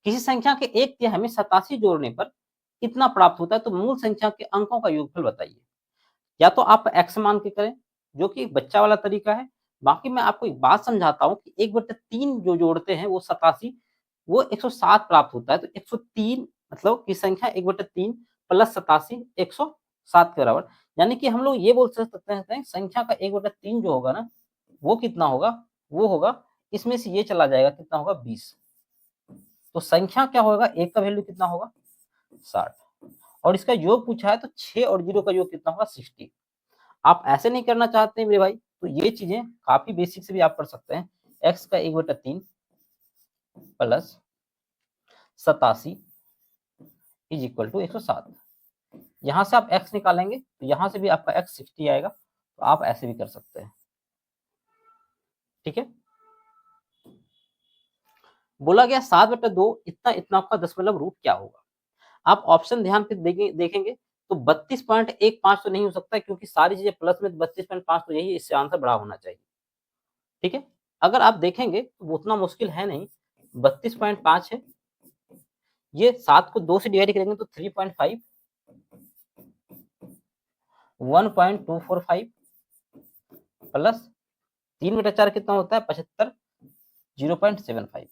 किसी संख्या के एक तिहाई में 87 जोड़ने पर कितना प्राप्त होता है, तो मूल संख्या के अंकों का योगफल बताइए। या तो आप x मान के करें, जो कि बच्चा वाला तरीका है। बाकी मैं आपको एक बात समझाता हूँ कि 1/3 जो जोड़ते हैं वो 87, वो 107 प्राप्त होता है। तो 103 मतलब की संख्या 1/3 प्लस 87 107 के बराबर, यानी कि हम लोग ये बोल सकते हैं संख्या का 1/3 जो होगा ना, वो कितना होगा, वो होगा इसमें से ये चला जाएगा, कितना होगा 20। तो संख्या क्या होगा, एक का वैल्यू कितना होगा 60, और इसका योग पूछा है तो 6 और 0 का योग कितना होगा 60। आप ऐसे नहीं करना चाहते मेरे भाई, तो ये चीजें काफी बेसिक से भी आप कर सकते हैं। x का 1/3 प्लस 87 इज इक्वल टू 107। यहां से आप x निकालेंगे तो यहां से भी आपका x 60 आएगा, तो आप ऐसे भी कर सकते हैं, ठीक है। बोला गया 7/2 इतना इतना का दशमलव रूट क्या होगा। आप ऑप्शन ध्यान से देखेंगे तो 32.15 तो नहीं हो सकता, क्योंकि सारी चीजें प्लस में, 32.5 तो यही, इससे आंसर बड़ा होना चाहिए, ठीक है। अगर आप देखेंगे तो वो उतना मुश्किल है नहीं, 32.5 है, ये 7 को 2 से डिवाइड करेंगे तो 3.5, 1.245 प्लस 3/4 कितना होता है 75, 0.75।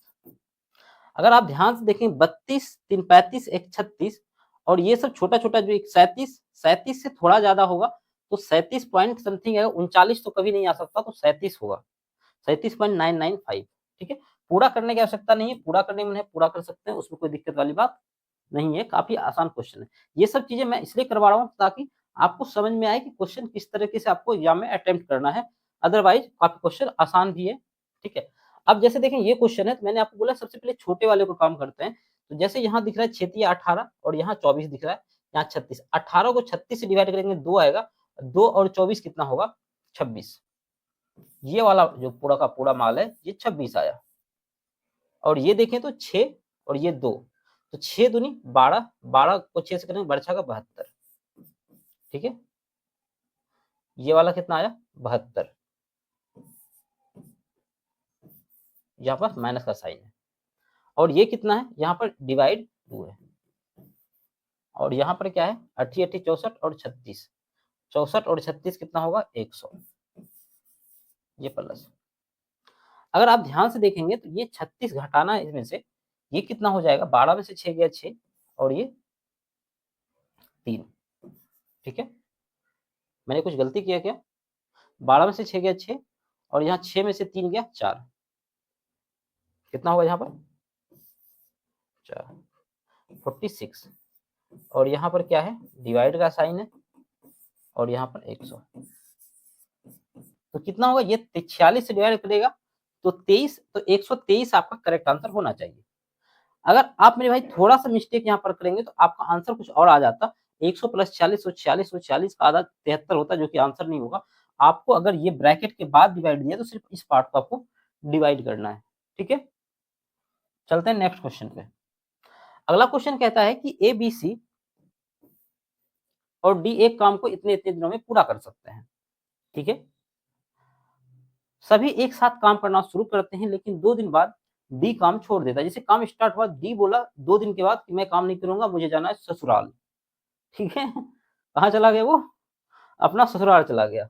अगर आप ध्यान से देखें 32, 3, 35, 1, 36, और ये सब छोटा छोटा जो 37 से थोड़ा ज्यादा होगा, तो 37 पॉइंट समथिंग है, 39 तो कभी नहीं आ सकता, तो 37 होगा, 37.995। ठीक है, पूरा करने की आवश्यकता नहीं है, पूरा करने में पूरा कर सकते हैं, उसमें कोई दिक्कत वाली बात नहीं है, काफी आसान क्वेश्चन है। ये सब चीजें मैं इसलिए करवा रहा हूँ ताकि आपको समझ में आए कि क्वेश्चन किस तरीके से आपको एग्जाम में अटेम्प्ट करना है, अदरवाइज काफी क्वेश्चन आसान भी है। ठीक है, अब जैसे देखें ये क्वेश्चन है, तो मैंने आपको बोला सबसे पहले छोटे वाले को काम करते हैं। तो जैसे यहाँ दिख रहा है 6 × 18 और यहाँ 24 दिख रहा है, यहाँ 36, 18 को 36 से डिवाइड करेंगे 2 आएगा, 2 और 24 कितना होगा, 26। ये वाला जो पूरा का पूरा माल है ये 26 आया। और ये देखें तो 6 और ये 2, तो 6 दूनी 12, 12 को 6 से करेंगे 12 का 72। ठीक है, ये वाला कितना आया, 72। यहाँ पर माइनस का साइन है। और ये कितना है, यहाँ पर डिवाइड 2 है। और यहाँ पर क्या है, 80 80 64 और 36, 64 और 36 कितना होगा, 100। ये प्लस, अगर आप ध्यान से देखेंगे तो ये 36 घटाना है इसमें से, ये कितना हो जाएगा, 12 में से 6 गया 6 और ये 3। ठीक है, मैंने कुछ गलती किया क्या, 12 में से 6 गया 6 और यहाँ 6 में से 3 गया 4, कितना होगा यहाँ पर 4, 46। और यहाँ पर क्या है, डिवाइड का साइन है और यहाँ पर 100, तो कितना होगा, ये 46 से डिवाइड करेगा तो 23, तो 123 आपका करेक्ट आंसर होना चाहिए। अगर आप मेरे भाई थोड़ा सा मिस्टेक यहाँ पर करेंगे तो आपका आंसर कुछ और आ जाता, 100 + 40 46 का आधा 73 होता, जो कि आंसर नहीं होगा। आपको अगर ये ब्रैकेट के बाद डिवाइड दिया तो सिर्फ इस पार्ट को आपको डिवाइड करना है। ठीक है, चलते हैं नेक्स्ट क्वेश्चन पे। अगला क्वेश्चन कहता है कि ए बी सी और डी एक काम को इतने इतने दिनों में पूरा कर सकते हैं। ठीक है, सभी एक साथ काम करना शुरू करते हैं, लेकिन 2 दिन बाद डी काम छोड़ देता है। जैसे काम स्टार्ट हुआ, डी बोला 2 दिन के बाद कि मैं काम नहीं करूंगा, मुझे जाना है ससुराल। ठीक है, कहाँ चला गया वो, अपना ससुराल चला गया।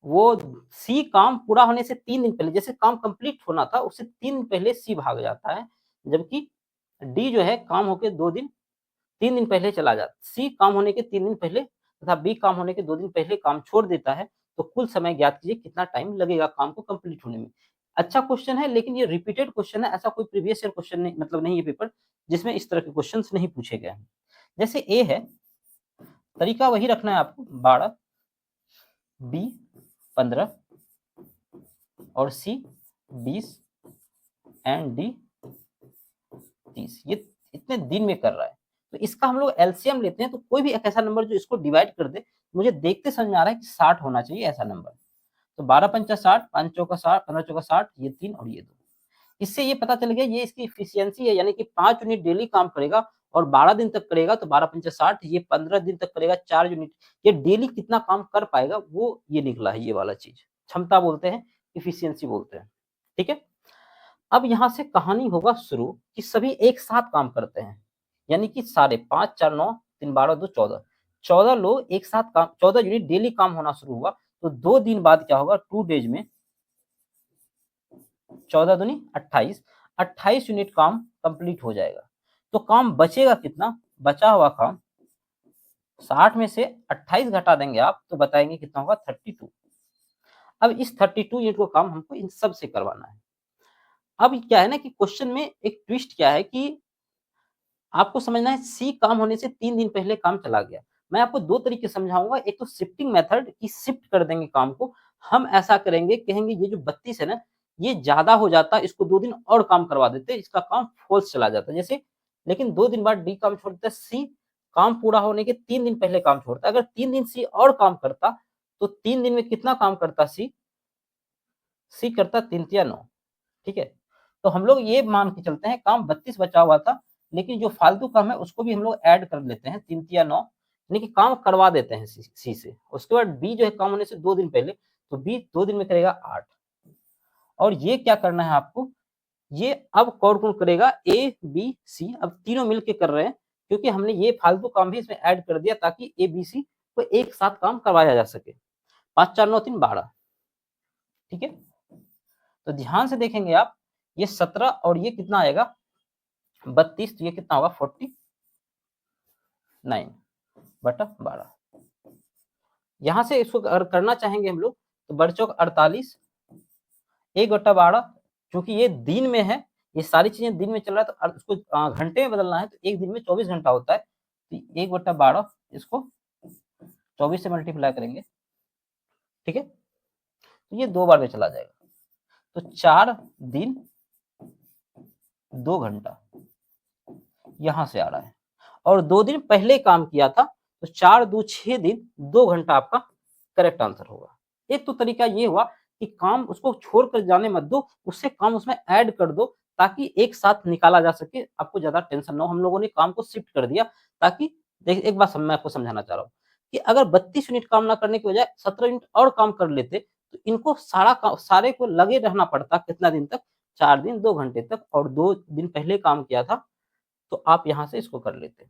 वो सी काम पूरा होने से 3 दिन पहले, जैसे काम कंप्लीट होना था उससे 3 दिन पहले सी भाग जाता है, जबकि डी जो है काम होके 3 दिन पहले चला जाता। सी काम होने के 3 दिन पहले तथा बी काम होने के 2 दिन पहले काम छोड़ देता है। तो कुल समय ज्ञात कीजिए कितना टाइम लगेगा काम को कंप्लीट होने में। अच्छा क्वेश्चन है, लेकिन ये रिपीटेड क्वेश्चन है, ऐसा कोई प्रीवियस ईयर क्वेश्चन नहीं, मतलब नहीं है पेपर जिसमें इस तरह के क्वेश्चन नहीं पूछे गए हैं। जैसे ए है, तरीका वही रखना है आपको, 12, बी 15 और सी 20 एंड डी 30। ये इतने दिन में कर रहा है, तो इसका हम लोग एलसीएम लेते हैं। तो कोई भी एक ऐसा नंबर जो इसको डिवाइड कर दे, मुझे देखते समझ में आ रहा है कि 60 होना चाहिए ऐसा नंबर। तो 12 पंचा 60, 5 चौका 60, 15 चौका 60, ये 3 और ये 2। इससे ये पता चल गया ये इसकी इफिशियंसी है, यानी कि 5 यूनिट डेली काम करेगा और 12 दिन तक करेगा, तो 12 पंचा 60, ये 15 दिन तक करेगा 4 यूनिट। ये डेली कितना काम कर पाएगा वो ये निकला है, ये वाला चीज क्षमता बोलते हैं, इफिशियंसी बोलते हैं। ठीक है, अब यहां से कहानी होगा शुरू कि सभी एक साथ काम करते हैं, यानी कि सारे 5 4 9 3 12 2 14, 14 लोग एक साथ काम, 14 यूनिट डेली काम होना शुरू हुआ। तो 2 दिन बाद क्या होगा, 2 डेज में 14 दूनी 28, 28 यूनिट काम कंप्लीट हो जाएगा। तो काम बचेगा कितना, बचा हुआ काम 60 में से 28 घटा देंगे आप, तो बताएंगे कितना होगा, 32। अब इस 32 यूनिट को काम हमको इन सब से करवाना है। अब क्या है ना कि क्वेश्चन में एक ट्विस्ट क्या है कि आपको समझना है सी काम होने से 3 दिन पहले काम चला गया। मैं आपको 2 तरीके समझाऊंगा, एक तो शिफ्टिंग मेथड की शिफ्ट कर देंगे काम को। हम ऐसा करेंगे, कहेंगे ये जो 32 है ना, ये ज्यादा हो जाता, इसको 2 दिन और काम करवा देते, इसका काम फॉल्स चला जाता जैसे। लेकिन 2 दिन बाद डी काम छोड़ देता, सी काम पूरा होने के 3 दिन पहले काम छोड़ता। अगर 3 दिन सी और काम करता तो 3 दिन में कितना काम करता, सी करता 3 × 9। ठीक है, तो हम लोग ये मान के चलते हैं काम 32 बचा हुआ था, लेकिन जो फालतू काम है उसको भी हम लोग ऐड कर लेते हैं, 3 × 9, यानी कि काम करवा देते हैं सी से। उसके बाद बी जो है काम होने से 2 दिन पहले, तो बी 2 दिन में करेगा 8। और ये क्या करना है आपको, ये अब कौन कौन करेगा, ए बी सी, अब तीनों मिलके कर रहे हैं, क्योंकि हमने ये फालतू काम भी इसमें ऐड कर दिया ताकि ए बी सी को एक साथ काम करवाया जा सके। 5 4 9 3 12। ठीक है, तो ध्यान से देखेंगे आप, ये 17 और ये कितना आएगा 32, तो ये कितना होगा 49/12। यहां से इसको अगर करना चाहेंगे हम लोग तो बड़ चौक 48 1/12, क्योंकि ये दिन में है, ये सारी चीजें दिन में चल रहा है तो उसको घंटे में बदलना है, तो एक दिन में 24 घंटा होता है, तो 1/12 इसको 24 से मल्टीप्लाई करेंगे, ठीक है, तो ये 2 बार में चला जाएगा, तो 4 दिन 2 घंटा यहां से आ रहा है, और 2 दिन पहले काम किया था, तो 4 2 6 दिन 2 घंटा आपका करेक्ट आंसर होगा। एक तो तरीका ये हुआ कि काम उसको छोड़कर जाने मत दो, उससे काम उसमें ऐड कर दो, ताकि एक साथ निकाला जा सके, आपको ज्यादा टेंशन ना हो। हम लोगों ने काम को शिफ्ट कर दिया, ताकि देखिए एक बात मैं आपको समझाना चाह रहा हूँ कि अगर 32 यूनिट काम ना करने की बजाय 17 यूनिट और काम कर लेते, तो इनको सारे को लगे रहना पड़ता कितना दिन तक, 4 दिन 2 घंटे तक, और 2 दिन पहले काम किया था, तो आप यहाँ से इसको कर लेते।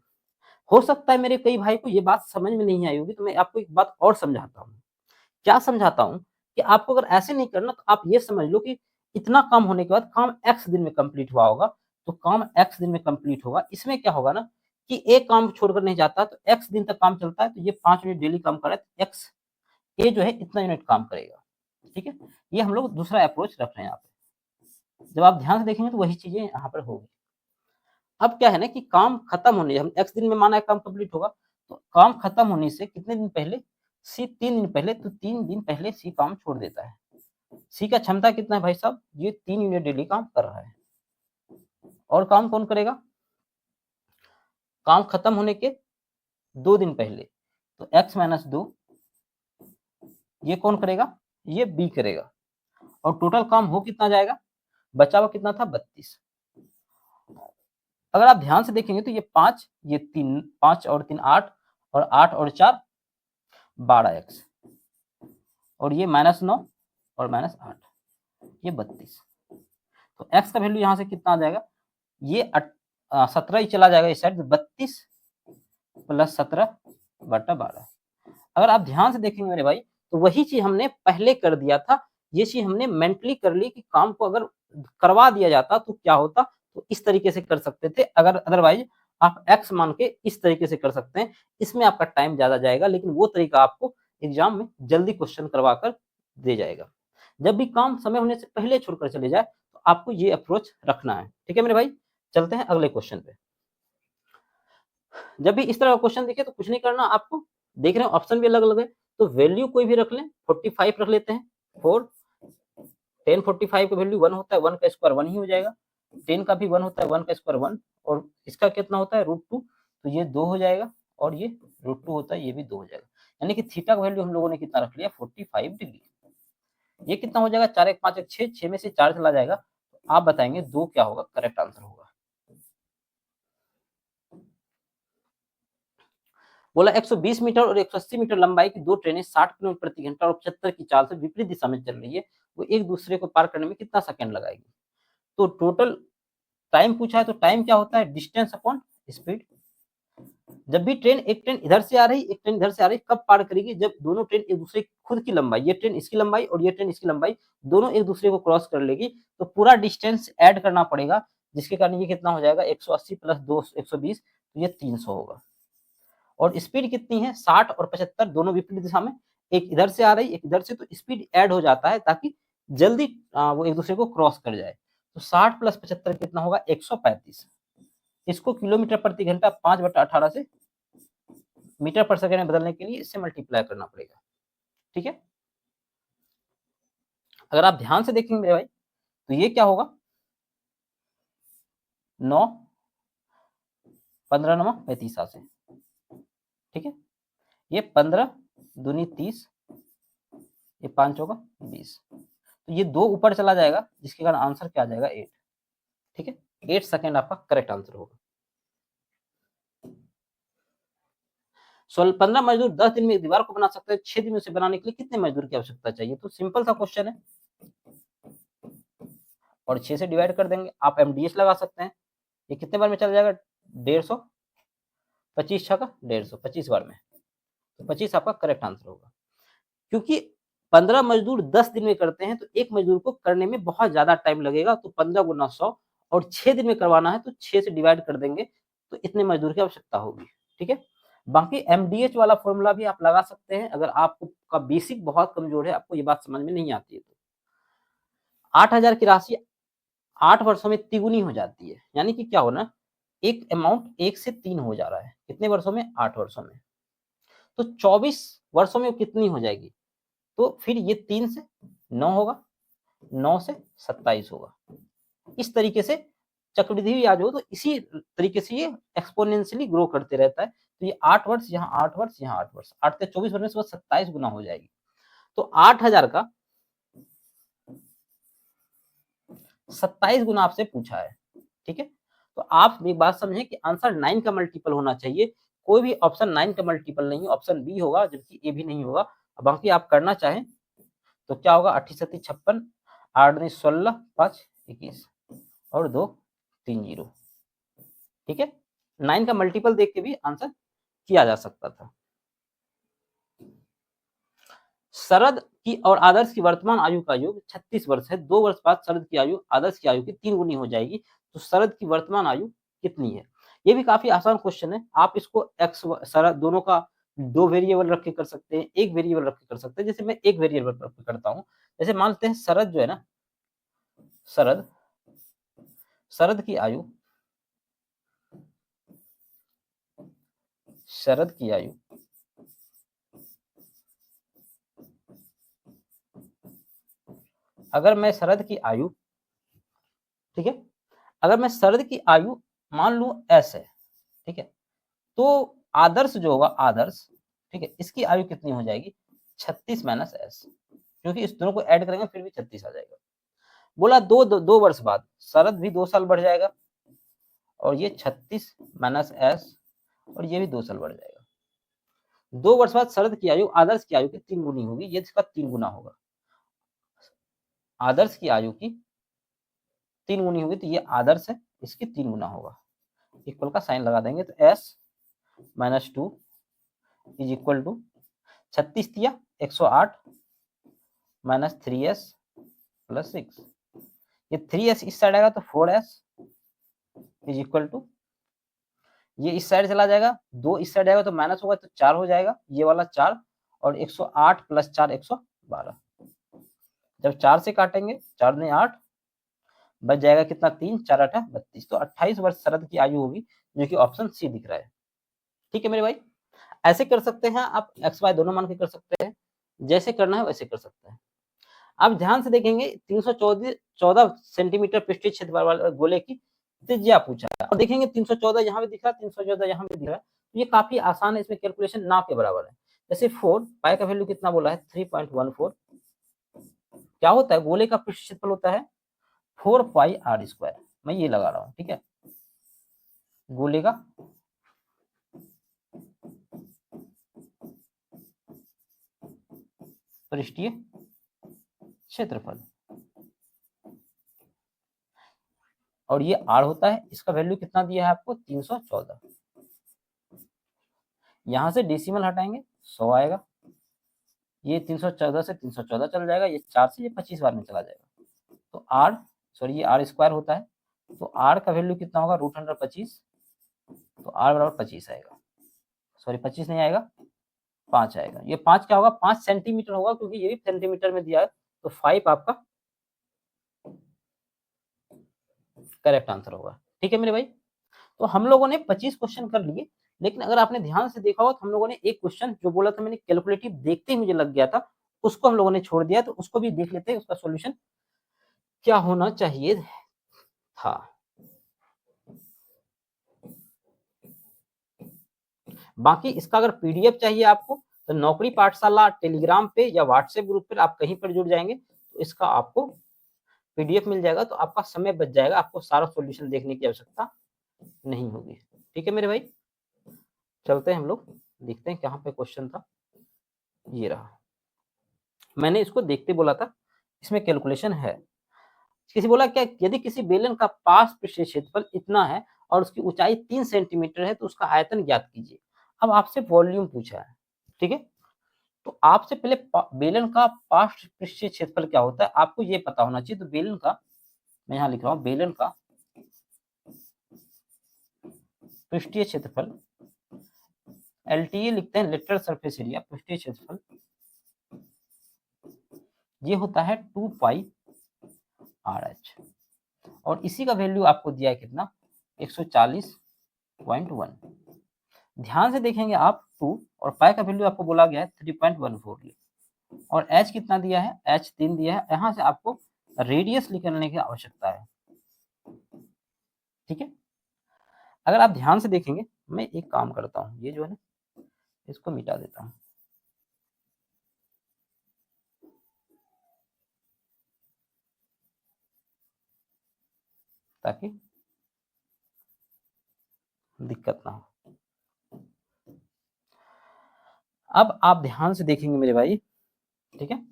हो सकता है मेरे कई भाई को ये बात समझ में नहीं आई होगी, तो मैं आपको एक बात और समझाता हूँ। क्या समझाता हूँ कि आपको अगर ऐसे नहीं करना, तो आप ये समझ लो कि इतना काम होने के बाद काम एक्स दिन में कंप्लीट हुआ होगा, तो काम एक्स दिन में कंप्लीट होगा। इसमें क्या होगा ना कि एक काम छोड़कर नहीं जाता, तो एक्स दिन तक काम चलता है, तो ये 5 यूनिट डेली काम कर रहा है, तो एक्स ए जो है इतना यूनिट काम करेगा, ठीक है। ये हम लोग दूसरा अप्रोच रख रहे हैं यहाँ पे, जब आप ध्यान से देखेंगे तो वही चीजें यहाँ पर होगी। अब क्या है ना कि काम खत्म होने, हम एक्स दिन में माना है काम कंप्लीट होगा, तो काम खत्म होने से कितने दिन पहले, सी 3 दिन पहले, तो 3 दिन पहले सी काम छोड़ देता है। सी का क्षमता कितना है भाई साहब, ये 3 यूनिट डेली काम कर रहा है, और काम कौन करेगा, काम खत्म होने के 2 दिन पहले, तो x माइनस 2 ये कौन करेगा, ये बी करेगा, और टोटल काम हो कितना जाएगा, बचा हुआ कितना था 32। अगर आप ध्यान से देखेंगे तो ये 5, ये 3, 5 और 3 8, और 8 और 4 12x, और ये -9 और -8, ये 32, तो x का वैल्यू यहाँ से कितना आ जाएगा, ये 17 ही चला जाएगा इस साइड, 32 + 17/12। अगर आप ध्यान से देखेंगे मेरे भाई, तो वही चीज हमने पहले कर दिया था, ये चीज हमने मेंटली कर ली कि काम को अगर करवा दिया जाता तो क्या होता, तो इस तरीके से कर सकते थे। अगर अदरवाइज आप x मान के इस तरीके से कर सकते हैं, इसमें आपका टाइम ज्यादा जाएगा, लेकिन वो तरीका आपको एग्जाम में जल्दी क्वेश्चन करवा कर दे जाएगा। जब भी काम समय होने से पहले छोड़कर चले जाए, तो आपको ये अप्रोच रखना है, ठीक है मेरे भाई। चलते हैं अगले क्वेश्चन पे। जब भी इस तरह का क्वेश्चन दिखे तो कुछ नहीं करना आपको, देख रहे हो ऑप्शन भी अलग अलग है, तो वैल्यू कोई भी रख लें, 45 रख लेते हैं, 4 10 45 का वैल्यू 1 होता है, 1 का स्क्वायर 1 ही हो जाएगा, 10 का भी 1 होता है, 1 का स्क्वायर 1, और इसका कितना होता है √2, तो ये 2 हो जाएगा, और ये √2 होता है, ये भी 2 हो जाएगा। यानी कि थीटा का वैल्यू हम लोगों ने कितना रख लिया, 45 डिग्री। ये कितना हो जाएगा, 4 1 5 1 6, 6 में से 4 चला जाएगा, तो आप बताएंगे 2 क्या होगा, करेक्ट आंसर होगा। बोला 120 मीटर और 180 मीटर लंबाई की 2 ट्रेनें 60 किलोमीटर प्रति घंटा और 75 की चाल से विपरीत दिशा में चल रही है, वो एक दूसरे को पार करने में कितना सेकंड लगाएगी। तो टोटल टाइम पूछा है, तो टाइम क्या होता है, डिस्टेंस अपॉन स्पीड। जब भी एक ट्रेन इधर से आ रही, एक ट्रेन इधर से आ रही, कब पार करेगी, जब दोनों ट्रेन एक दूसरे की खुद की लंबाई, ये ट्रेन इसकी लंबाई और ये ट्रेन इसकी लंबाई दोनों एक दूसरे को क्रॉस कर लेगी, तो पूरा डिस्टेंस ऐड करना पड़ेगा, जिसके कारण ये कितना हो जाएगा, 180 + 2 120, तो ये 300 होगा। और स्पीड कितनी है, 60 और 75 दोनों विपरीत दिशा में, एक इधर से आ रही एक इधर से, तो स्पीड ऐड हो जाता है ताकि जल्दी वो एक दूसरे को क्रॉस कर जाए। तो 60 + 75 कितना होगा, 135। इसको किलोमीटर प्रति घंटा 5/18 से मीटर पर सेकंड में बदलने के लिए इससे मल्टीप्लाई करना पड़ेगा, ठीक है। अगर आप ध्यान से देखेंगे मेरे भाई, तो ये क्या होगा, 9 15 9 35 से, ठीक है। ये 15 दूनी 30, ये 5 होगा 20, तो ये 2 ऊपर चला जाएगा, जिसके कारण आंसर क्या आ जाएगा, 8, ठीक है। 8 सेकंड आपका करेक्ट आंसर होगा। 15 मजदूर 10 दिन में एक दीवार को बना सकते हैं, 6 दिन में उसे बनाने के लिए कितने मजदूर की आवश्यकता चाहिए। तो सिंपल सा क्वेश्चन है, और 6 से डिवाइड कर देंगे, आप एमडीएस लगा सकते हैं, ये कितने बार में चला जाएगा, 150, 25 6 का 150, 25 बार में, तो 25 आपका करेक्ट आंसर होगा। क्योंकि 15 मजदूर 10 दिन में करते हैं, तो एक मजदूर को करने में बहुत ज्यादा टाइम लगेगा, तो 15 × 100, और 6 दिन में करवाना है तो 6 से डिवाइड कर देंगे, तो इतने मजदूर की आवश्यकता होगी, ठीक है। बाकी एमडीएच वाला फॉर्मूला भी आप लगा सकते हैं अगर आपको का बेसिक बहुत कमजोर है, आपको ये बात समझ में नहीं आती है तो। 8,000 की राशि 8 वर्षों में तिगुनी हो जाती है, यानी कि क्या होना, एक अमाउंट 1 से 3 हो जा रहा है, कितने वर्षों में, 8 वर्षों में, तो 24 वर्षों में कितनी हो जाएगी, तो फिर ये 3 से 9 होगा, 9 से 27 होगा। इस तरीके से चक्रवृद्धि भी आज हो तो इसी तरीके से ये एक्सपोनेंशियली ग्रो करते रहता है। तो ये 8 वर्ष, यहाँ 8 वर्ष, यहाँ 8 वर्ष, 8 से 24 वर्ष में 27 गुना हो जाएगी। तो 8,000 का 27 गुना आपसे पूछा है, ठीक है। तो आप एक बात समझें कि आंसर 9 का मल्टीपल होना चाहिए, कोई भी ऑप्शन 9 का मल्टीपल नहीं है, ऑप्शन बी होगा, जबकि ए भी नहीं होगा। बाकी आप करना चाहें तो क्या होगा, 38 56, 8 16, 5 21 और 2 3 0, ठीक है। 9 का मल्टीपल देख के भी आंसर किया जा सकता था। शरद की और आदर्श की वर्तमान आयु का योग 36 वर्ष है। 2 वर्ष बाद शरद की आयु आदर्श की आयु की 3 गुनी हो जाएगी, तो शरद की वर्तमान आयु कितनी है। ये भी काफी आसान क्वेश्चन है। आप इसको एक्स शरद दोनों का 2 वेरिएबल रख के कर सकते हैं, एक वेरिएबल रख के कर सकते हैं। जैसे मैं एक वेरिएबल रख के करता हूँ, जैसे मानते हैं शरद जो है ना, शरद की आयु, शरद की आयु अगर मैं शरद की आयु, ठीक है, अगर मैं शरद की आयु मान लू एस है, ठीक है, तो आदर्श जो होगा, आदर्श, ठीक है, इसकी आयु कितनी हो जाएगी, 36 माइनस एस, क्योंकि इस दोनों को ऐड करेंगे फिर भी 36 आ जाएगा। बोला 2 वर्ष बाद शरद भी 2 साल बढ़ जाएगा, और ये 36 माइनस एस, और ये भी 2 साल बढ़ जाएगा। 2 वर्ष बाद शरद की आयु आदर्श की आयु की 3 गुनी होगी, ये इसका 3 गुना होगा। आदर्श की आयु की 3 गुनी होगी, तो ये आदर्श है, इसकी 3 गुना होगा। इक्वल का साइन लगा देंगे, तो S minus 2 is equal to 36 दिया 108 माइनस 3s प्लस 6, ये 3s इस साइड आएगा तो 4s इज इक्वल टू, ये इस साइड चला जाएगा, 2 इस साइड आएगा तो माइनस होगा तो 4 हो जाएगा, ये वाला 4, और 108 प्लस 4 112, जब 4 से काटेंगे 4 ने 8, बच जाएगा कितना, 3 4 8 32, तो 28 वर्ष शरद की आयु होगी, जो कि ऑप्शन सी दिख रहा है। ठीक है मेरे भाई, ऐसे कर सकते हैं आप, एक्स वाई दोनों मान के कर सकते हैं, जैसे करना है वैसे कर सकते हैं। आप ध्यान से देखेंगे 314 सेंटीमीटर पृष्ठीय क्षेत्रफल वाले गोले की त्रिज्या पूछा है, और देखेंगे 314 यहाँ भी दिख रहा है, 314 यहाँ भी दिख रहा है, तो ये काफी आसान है, इसमें कैलकुलेशन ना के बराबर है। जैसे 4 पाई का वैल्यू कितना बोला है, 3.14, क्या होता है, गोले का पृष्ठ क्षेत्रफल होता है 4 पाई आर स्क्वायर, मैं ये लगा रहा हूँ, ठीक है, गोले का पृष्ठीय क्षेत्रफल, और ये आर होता है, इसका वैल्यू कितना दिया है आपको, 314, यहां से डेसिमल हटाएंगे 100 आएगा, ये 314 से 314 चल जाएगा, ये 4 से ये 25 बार में चला जाएगा, तो आर सॉरी ये आर स्क्वायर होता है, तो आर का वैल्यू कितना होगा, √25, तो आर बराबर 25 आएगा, सॉरी 25 नहीं आएगा, 5 आएगा, ये 5 क्या होगा, 5 सेंटीमीटर होगा, क्योंकि ये भी सेंटीमीटर में दिया है, तो 5 आपका करेक्ट आंसर होगा। ठीक है मेरे भाई, तो हम लोगों ने 25 क्वेश्चन कर लिए, लेकिन अगर आपने ध्यान से देखा हो तो हम लोगों ने एक क्वेश्चन जो बोला था मैंने, कैलकुलेटिव देखते ही मुझे लग गया था, उसको हम लोगों ने छोड़ दिया, तो उसको भी देख लेते हैं, उसका सॉल्यूशन क्या होना चाहिए था। बाकी इसका अगर पीडीएफ चाहिए आपको, तो नौकरी पाठशाला टेलीग्राम पे या व्हाट्सएप ग्रुप पर आप कहीं पर जुड़ जाएंगे, तो इसका आपको पीडीएफ मिल जाएगा, तो आपका समय बच जाएगा, आपको सारा सॉल्यूशन देखने की आवश्यकता नहीं होगी। ठीक है मेरे भाई, चलते हैं हम लोग, देखते हैं कहाँ पे क्वेश्चन था, ये रहा, मैंने इसको देखते बोला था, इसमें कैलकुलेशन है। किसी बोला क्या, यदि किसी बेलन का पास पृष्ठीय क्षेत्रफल इतना है और उसकी ऊंचाई 3 सेंटीमीटर है, तो उसका आयतन ज्ञात कीजिए। अब आपसे वॉल्यूम पूछा है, ठीक है, तो आपसे पहले बेलन का पास पृष्ठीय क्षेत्रफल क्या होता है आपको ये पता होना चाहिए। तो बेलन का, मैं यहाँ लिख रहा हूँ, बेलन का पृष्ठीय क्षेत्रफल LTA लिखते हैं लेटरल सरफेस एरिया, पृष्ठीय क्षेत्रफल, ये होता है 2 पाई RH और इसी का वैल्यू आपको दिया है कितना 140.1। ध्यान से देखेंगे आप 2 और पाई का वैल्यू आपको बोला गया है 3.14 और h कितना दिया है, h 3 दिया है। यहाँ से आपको रेडियस निकालने की आवश्यकता है, ठीक है। अगर आप ध्यान से देखेंगे, मैं एक काम करता हूँ, ये जो है ना इसको मिटा देता हूँ ताकि दिक्कत ना हो। अब आप ध्यान से देखेंगे मेरे भाई, ठीक है,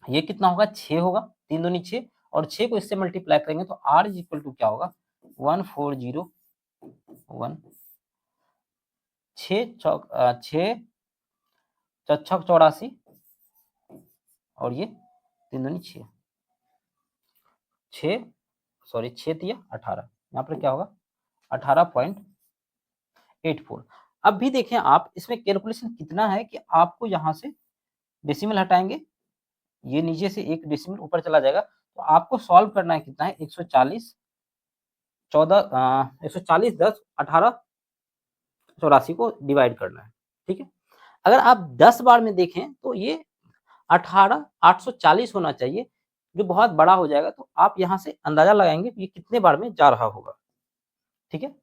ये कितना होगा 6 होगा, 3 दूनी 6 और 6 को इससे मल्टीप्लाई करेंगे तो r इज इक्वल टू क्या होगा 1401, 6 चौक 6 छक 84 और ये 3 दूनी 6, 6 सॉरी 6 तिया 18, यहाँ पर क्या होगा 18.84। अब भी देखें आप, इसमें कैलकुलेशन कितना है कि आपको यहाँ से डेसिमल हटाएंगे, ये नीचे से एक डेसिमल ऊपर चला जाएगा, तो आपको सॉल्व करना है कितना है 140 10 18 84 को डिवाइड करना है, ठीक है। अगर आप 10 बार में देखें तो ये 18,840 होना चाहिए, जो बहुत बड़ा हो जाएगा, तो आप यहाँ से अंदाजा लगाएंगे कि ये कितने बार में जा रहा होगा, ठीक है,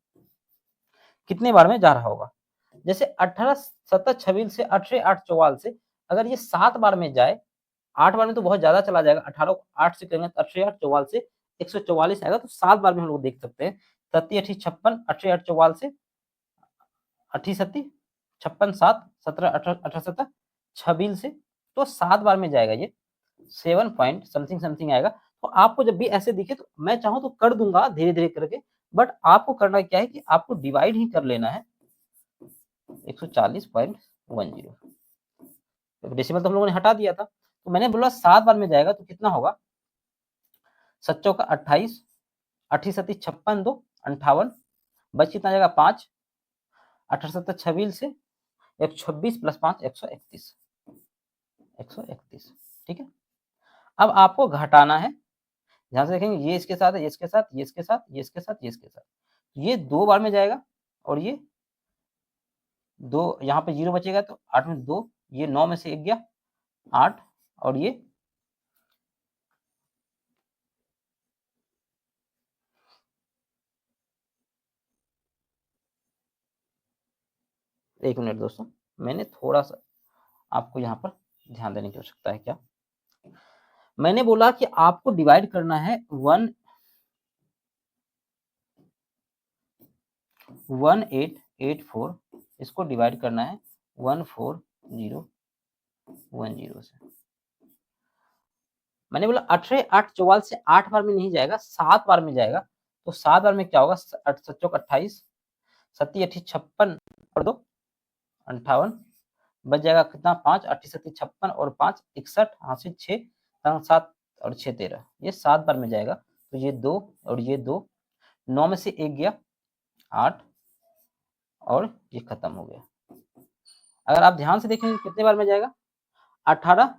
कितने बार में जा रहा होगा। जैसे 18 7 26 से 18 8 44 से अगर ये 7 बार में जाए, 8 बार में तो बहुत ज्यादा चला जाएगा, 18 8 से करेंगे तो 18 8 44 से 144 आएगा, तो 7 बार में हम लोग देख सकते हैं। 30 80 56 18 8 44 से 80 70 56 7 17 18 17 26 से, तो 7 बार में जाएगा, ये 7 पॉइंट समथिंग समथिंग आएगा। तो आपको जब भी ऐसे दिखे तो मैं चाहूँ तो कर दूंगा धीरे धीरे करके, बट आपको करना क्या है कि आपको डिवाइड ही कर लेना है 140.10। डेसिमल तो हम लोगों ने हटा दिया था, तो मैंने बोला 7 बार में जाएगा तो कितना होगा 7 चौका 28, 28 सत्ती 56 2 58, बच कितना जाएगा 5, 18 सत्तर 26 से 126 प्लस 5 131, 131, ठीक है। अब आपको घटाना है, ध्यान से देखेंगे, ये इसके साथ है, ये इसके साथ, ये इसके साथ, ये इसके साथ, ये इसके साथ, ये 2 बार में जाएगा और ये 2 यहाँ पे 0 बचेगा, तो 8 में 2, ये 9 में से 1 गया 8 और ये 1 मिनट दोस्तों, मैंने थोड़ा सा आपको यहाँ पर ध्यान देने की आवश्यकता है। क्या मैंने बोला कि आपको डिवाइड करना है 1884, इसको डिवाइड करना है 14010 से। मैंने बोला 18 8 44 से 8 बार में नहीं जाएगा, 7 बार में जाएगा, तो 7 बार में क्या होगा 8 7 28, 7 8 56 और 2 58, बच जाएगा कितना 5 8 7 56 और 5 61, हाँ से 6 7 और 6 13, ये 7 बार में जाएगा, तो ये 2 और ये 2, 9 में से 1 गया 8 और ये खत्म हो गया। अगर आप ध्यान से देखेंगे कितने बार में जाएगा 18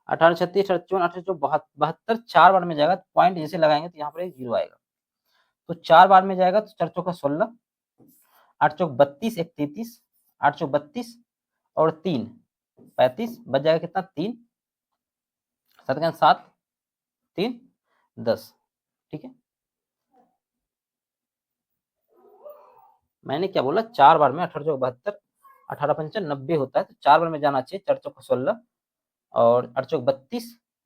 18 36 54 48 72, 4 बार में जाएगा, पॉइंट जैसे लगाएंगे तो यहाँ पर एक 0 आएगा, तो 4 बार में जाएगा तो 4 चौका 16, 8 चौक 32 1 33, 8 चौक 32 और 3 35, बच जाएगा कितना 3 7 7 3 10, ठीक है। मैंने क्या बोला 4 बार में 18 चौक 72 18 पंचन 90 होता है, तो 4 बार में जाना चाहिए, 4 चौक 16 और 8 चौक 32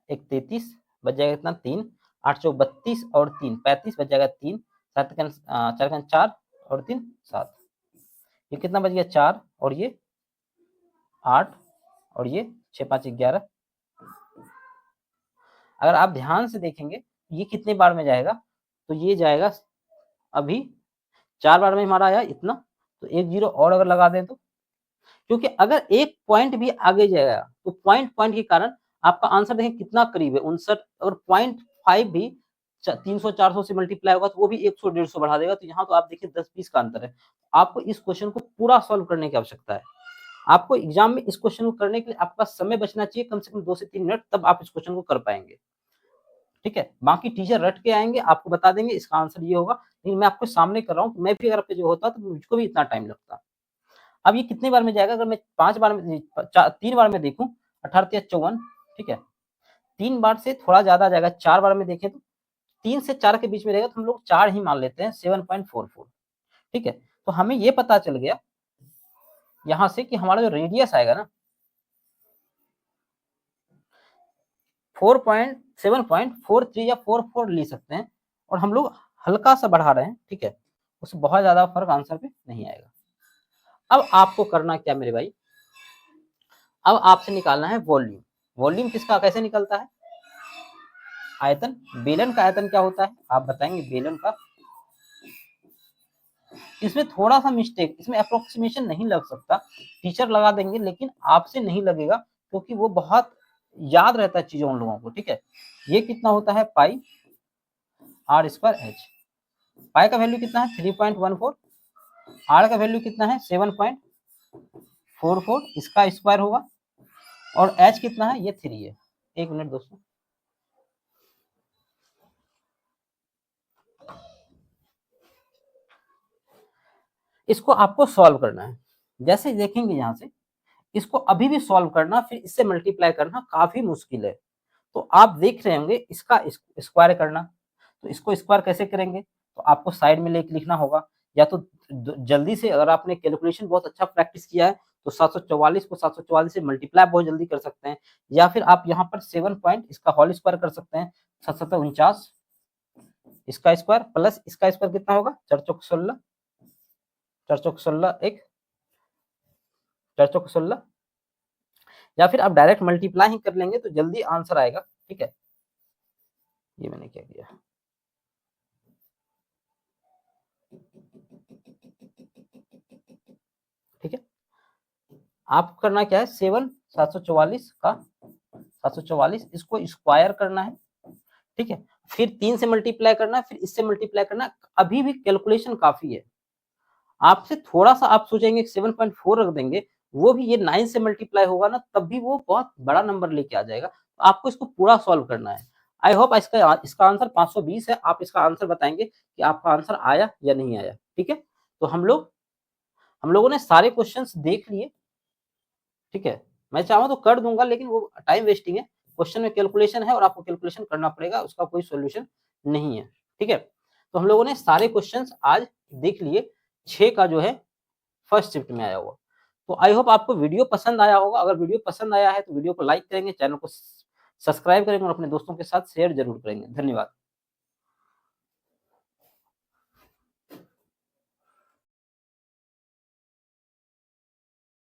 1 33, बच जाएगा कितना 3, 8 चौक 32 और 3 35, बच जाएगा 3 7 4 4 और 3 7, ये कितना बच गया 4 और ये 8 और ये 6 5 11। अगर आप ध्यान से देखेंगे ये कितने बार में जाएगा, तो ये जाएगा अभी 4 बार में हमारा आया इतना, तो 1 0 और अगर लगा दें तो, क्योंकि अगर एक पॉइंट भी आगे जाएगा तो पॉइंट के कारण आपका आंसर देखें कितना करीब है 59, और 0.5 भी 300-400 से मल्टीप्लाई होगा तो वो भी 100-150 बढ़ा देगा। तो यहाँ तो आप देखिए 10-20 का अंतर है। आपको इस क्वेश्चन को पूरा सॉल्व करने की आवश्यकता है। आपको एग्जाम में इस क्वेश्चन को करने के लिए आपके पास समय बचना चाहिए कम से कम 2 से 3 मिनट, तब आप इस क्वेश्चन को कर पाएंगे। ठीक है, बाकी टीचर रट के आएंगे, आपको बता देंगे इसका आंसर ये होगा, लेकिन मैं आपको सामने कर रहा हूँ। मैं भी अगर आपके जो होता तो मुझको भी इतना टाइम लगता। अब ये कितने बार में जाएगा? अगर मैं 5 बार में 3 बार में देखूं, 18 या 54, ठीक है, 3 बार से थोड़ा ज्यादा जाएगा। 4 बार में देखें तो 3 से 4 के बीच में रहेगा, तो हम लोग 4 ही मान लेते हैं, 7.44। ठीक है, तो हमें ये पता चल गया यहां से कि हमारा जो रेडियस आएगा ना 7.43 या 44 ले सकते हैं, और हम लोग हल्का सा बढ़ा रहे हैं। ठीक है, उससे बहुत ज्यादा फर्क आंसर पे नहीं आएगा। अब आपको करना क्या मेरे भाई, अब आपसे निकालना है वॉल्यूम। वॉल्यूम किसका कैसे निकलता है? आयतन। बेलन का आयतन क्या होता है आप बताएंगे? बेलन का, इसमें थोड़ा सा मिस्टेक, इसमें अप्रोक्सीमेशन नहीं लग सकता, टीचर लगा देंगे, लेकिन आपसे नहीं लगेगा, क्योंकि वो बहुत याद रहता है चीजों उन लोगों को। ठीक है, ये कितना होता है? पाई आर स्क्वायर एच। पाई का वैल्यू कितना है? 3.14। आर का वैल्यू कितना है? 7.44, इसका स्क्वायर होगा। और एच कितना है? ये 3 है। एक मिनट दोस्तों, इसको आपको सॉल्व करना है। जैसे देखेंगे यहाँ से, इसको अभी भी सॉल्व करना फिर इससे मल्टीप्लाई करना काफी मुश्किल है। तो आप देख रहे होंगे इसका स्क्वायर करना, तो इसको स्क्वायर कैसे करेंगे? तो आपको साइड में लेके लिखना होगा, या तो जल्दी से, अगर आपने कैलकुलेशन बहुत अच्छा प्रैक्टिस किया है तो 744 को 744 से मल्टीप्लाई बहुत जल्दी कर सकते हैं, या फिर आप यहाँ पर 7 पॉइंट इसका होल स्क्वायर कर सकते हैं, 749 इसका स्क्वायर प्लस इसका स्क्वायर कितना होगा? 4 चौक 16, 4 चौक 16 एक, 4 चौक 16, या फिर आप डायरेक्ट मल्टीप्लाई ही कर लेंगे तो जल्दी आंसर आएगा। ठीक है, ये मैंने क्या किया, ठीक है, आपको करना क्या है? 744 का 744 इसको स्क्वायर करना है। ठीक है, फिर 3 से मल्टीप्लाई करना, फिर इससे मल्टीप्लाई करना। अभी भी कैलकुलेशन काफी है, आपसे थोड़ा सा आप सोचेंगे 7.4 रख देंगे, वो भी ये 9 से मल्टीप्लाई होगा ना, तब भी वो बहुत बड़ा नंबर लेके आ जाएगा। तो आपको इसको पूरा सॉल्व करना है। आई होप इसका आंसर 520 है। आप इसका आंसर बताएंगे कि आपका आंसर आया या नहीं आया। ठीक है, तो हम लोगों ने सारे क्वेश्चंस देख लिए। ठीक है, मैं चाहूँ तो कर दूंगा, लेकिन वो टाइम वेस्टिंग है। क्वेश्चन में कैलकुलेशन है और आपको कैलकुलेशन करना पड़ेगा, उसका कोई सॉल्यूशन नहीं है। ठीक है, तो हम लोगों ने सारे क्वेश्चंस आज देख लिए। 6 का जो है फर्स्ट शिफ्ट में आया हुआ। तो आई होप आपको वीडियो पसंद आया होगा। अगर वीडियो पसंद आया है तो वीडियो को लाइक करेंगे, चैनल को सब्सक्राइब करेंगे और अपने दोस्तों के साथ शेयर जरूर करेंगे। धन्यवाद।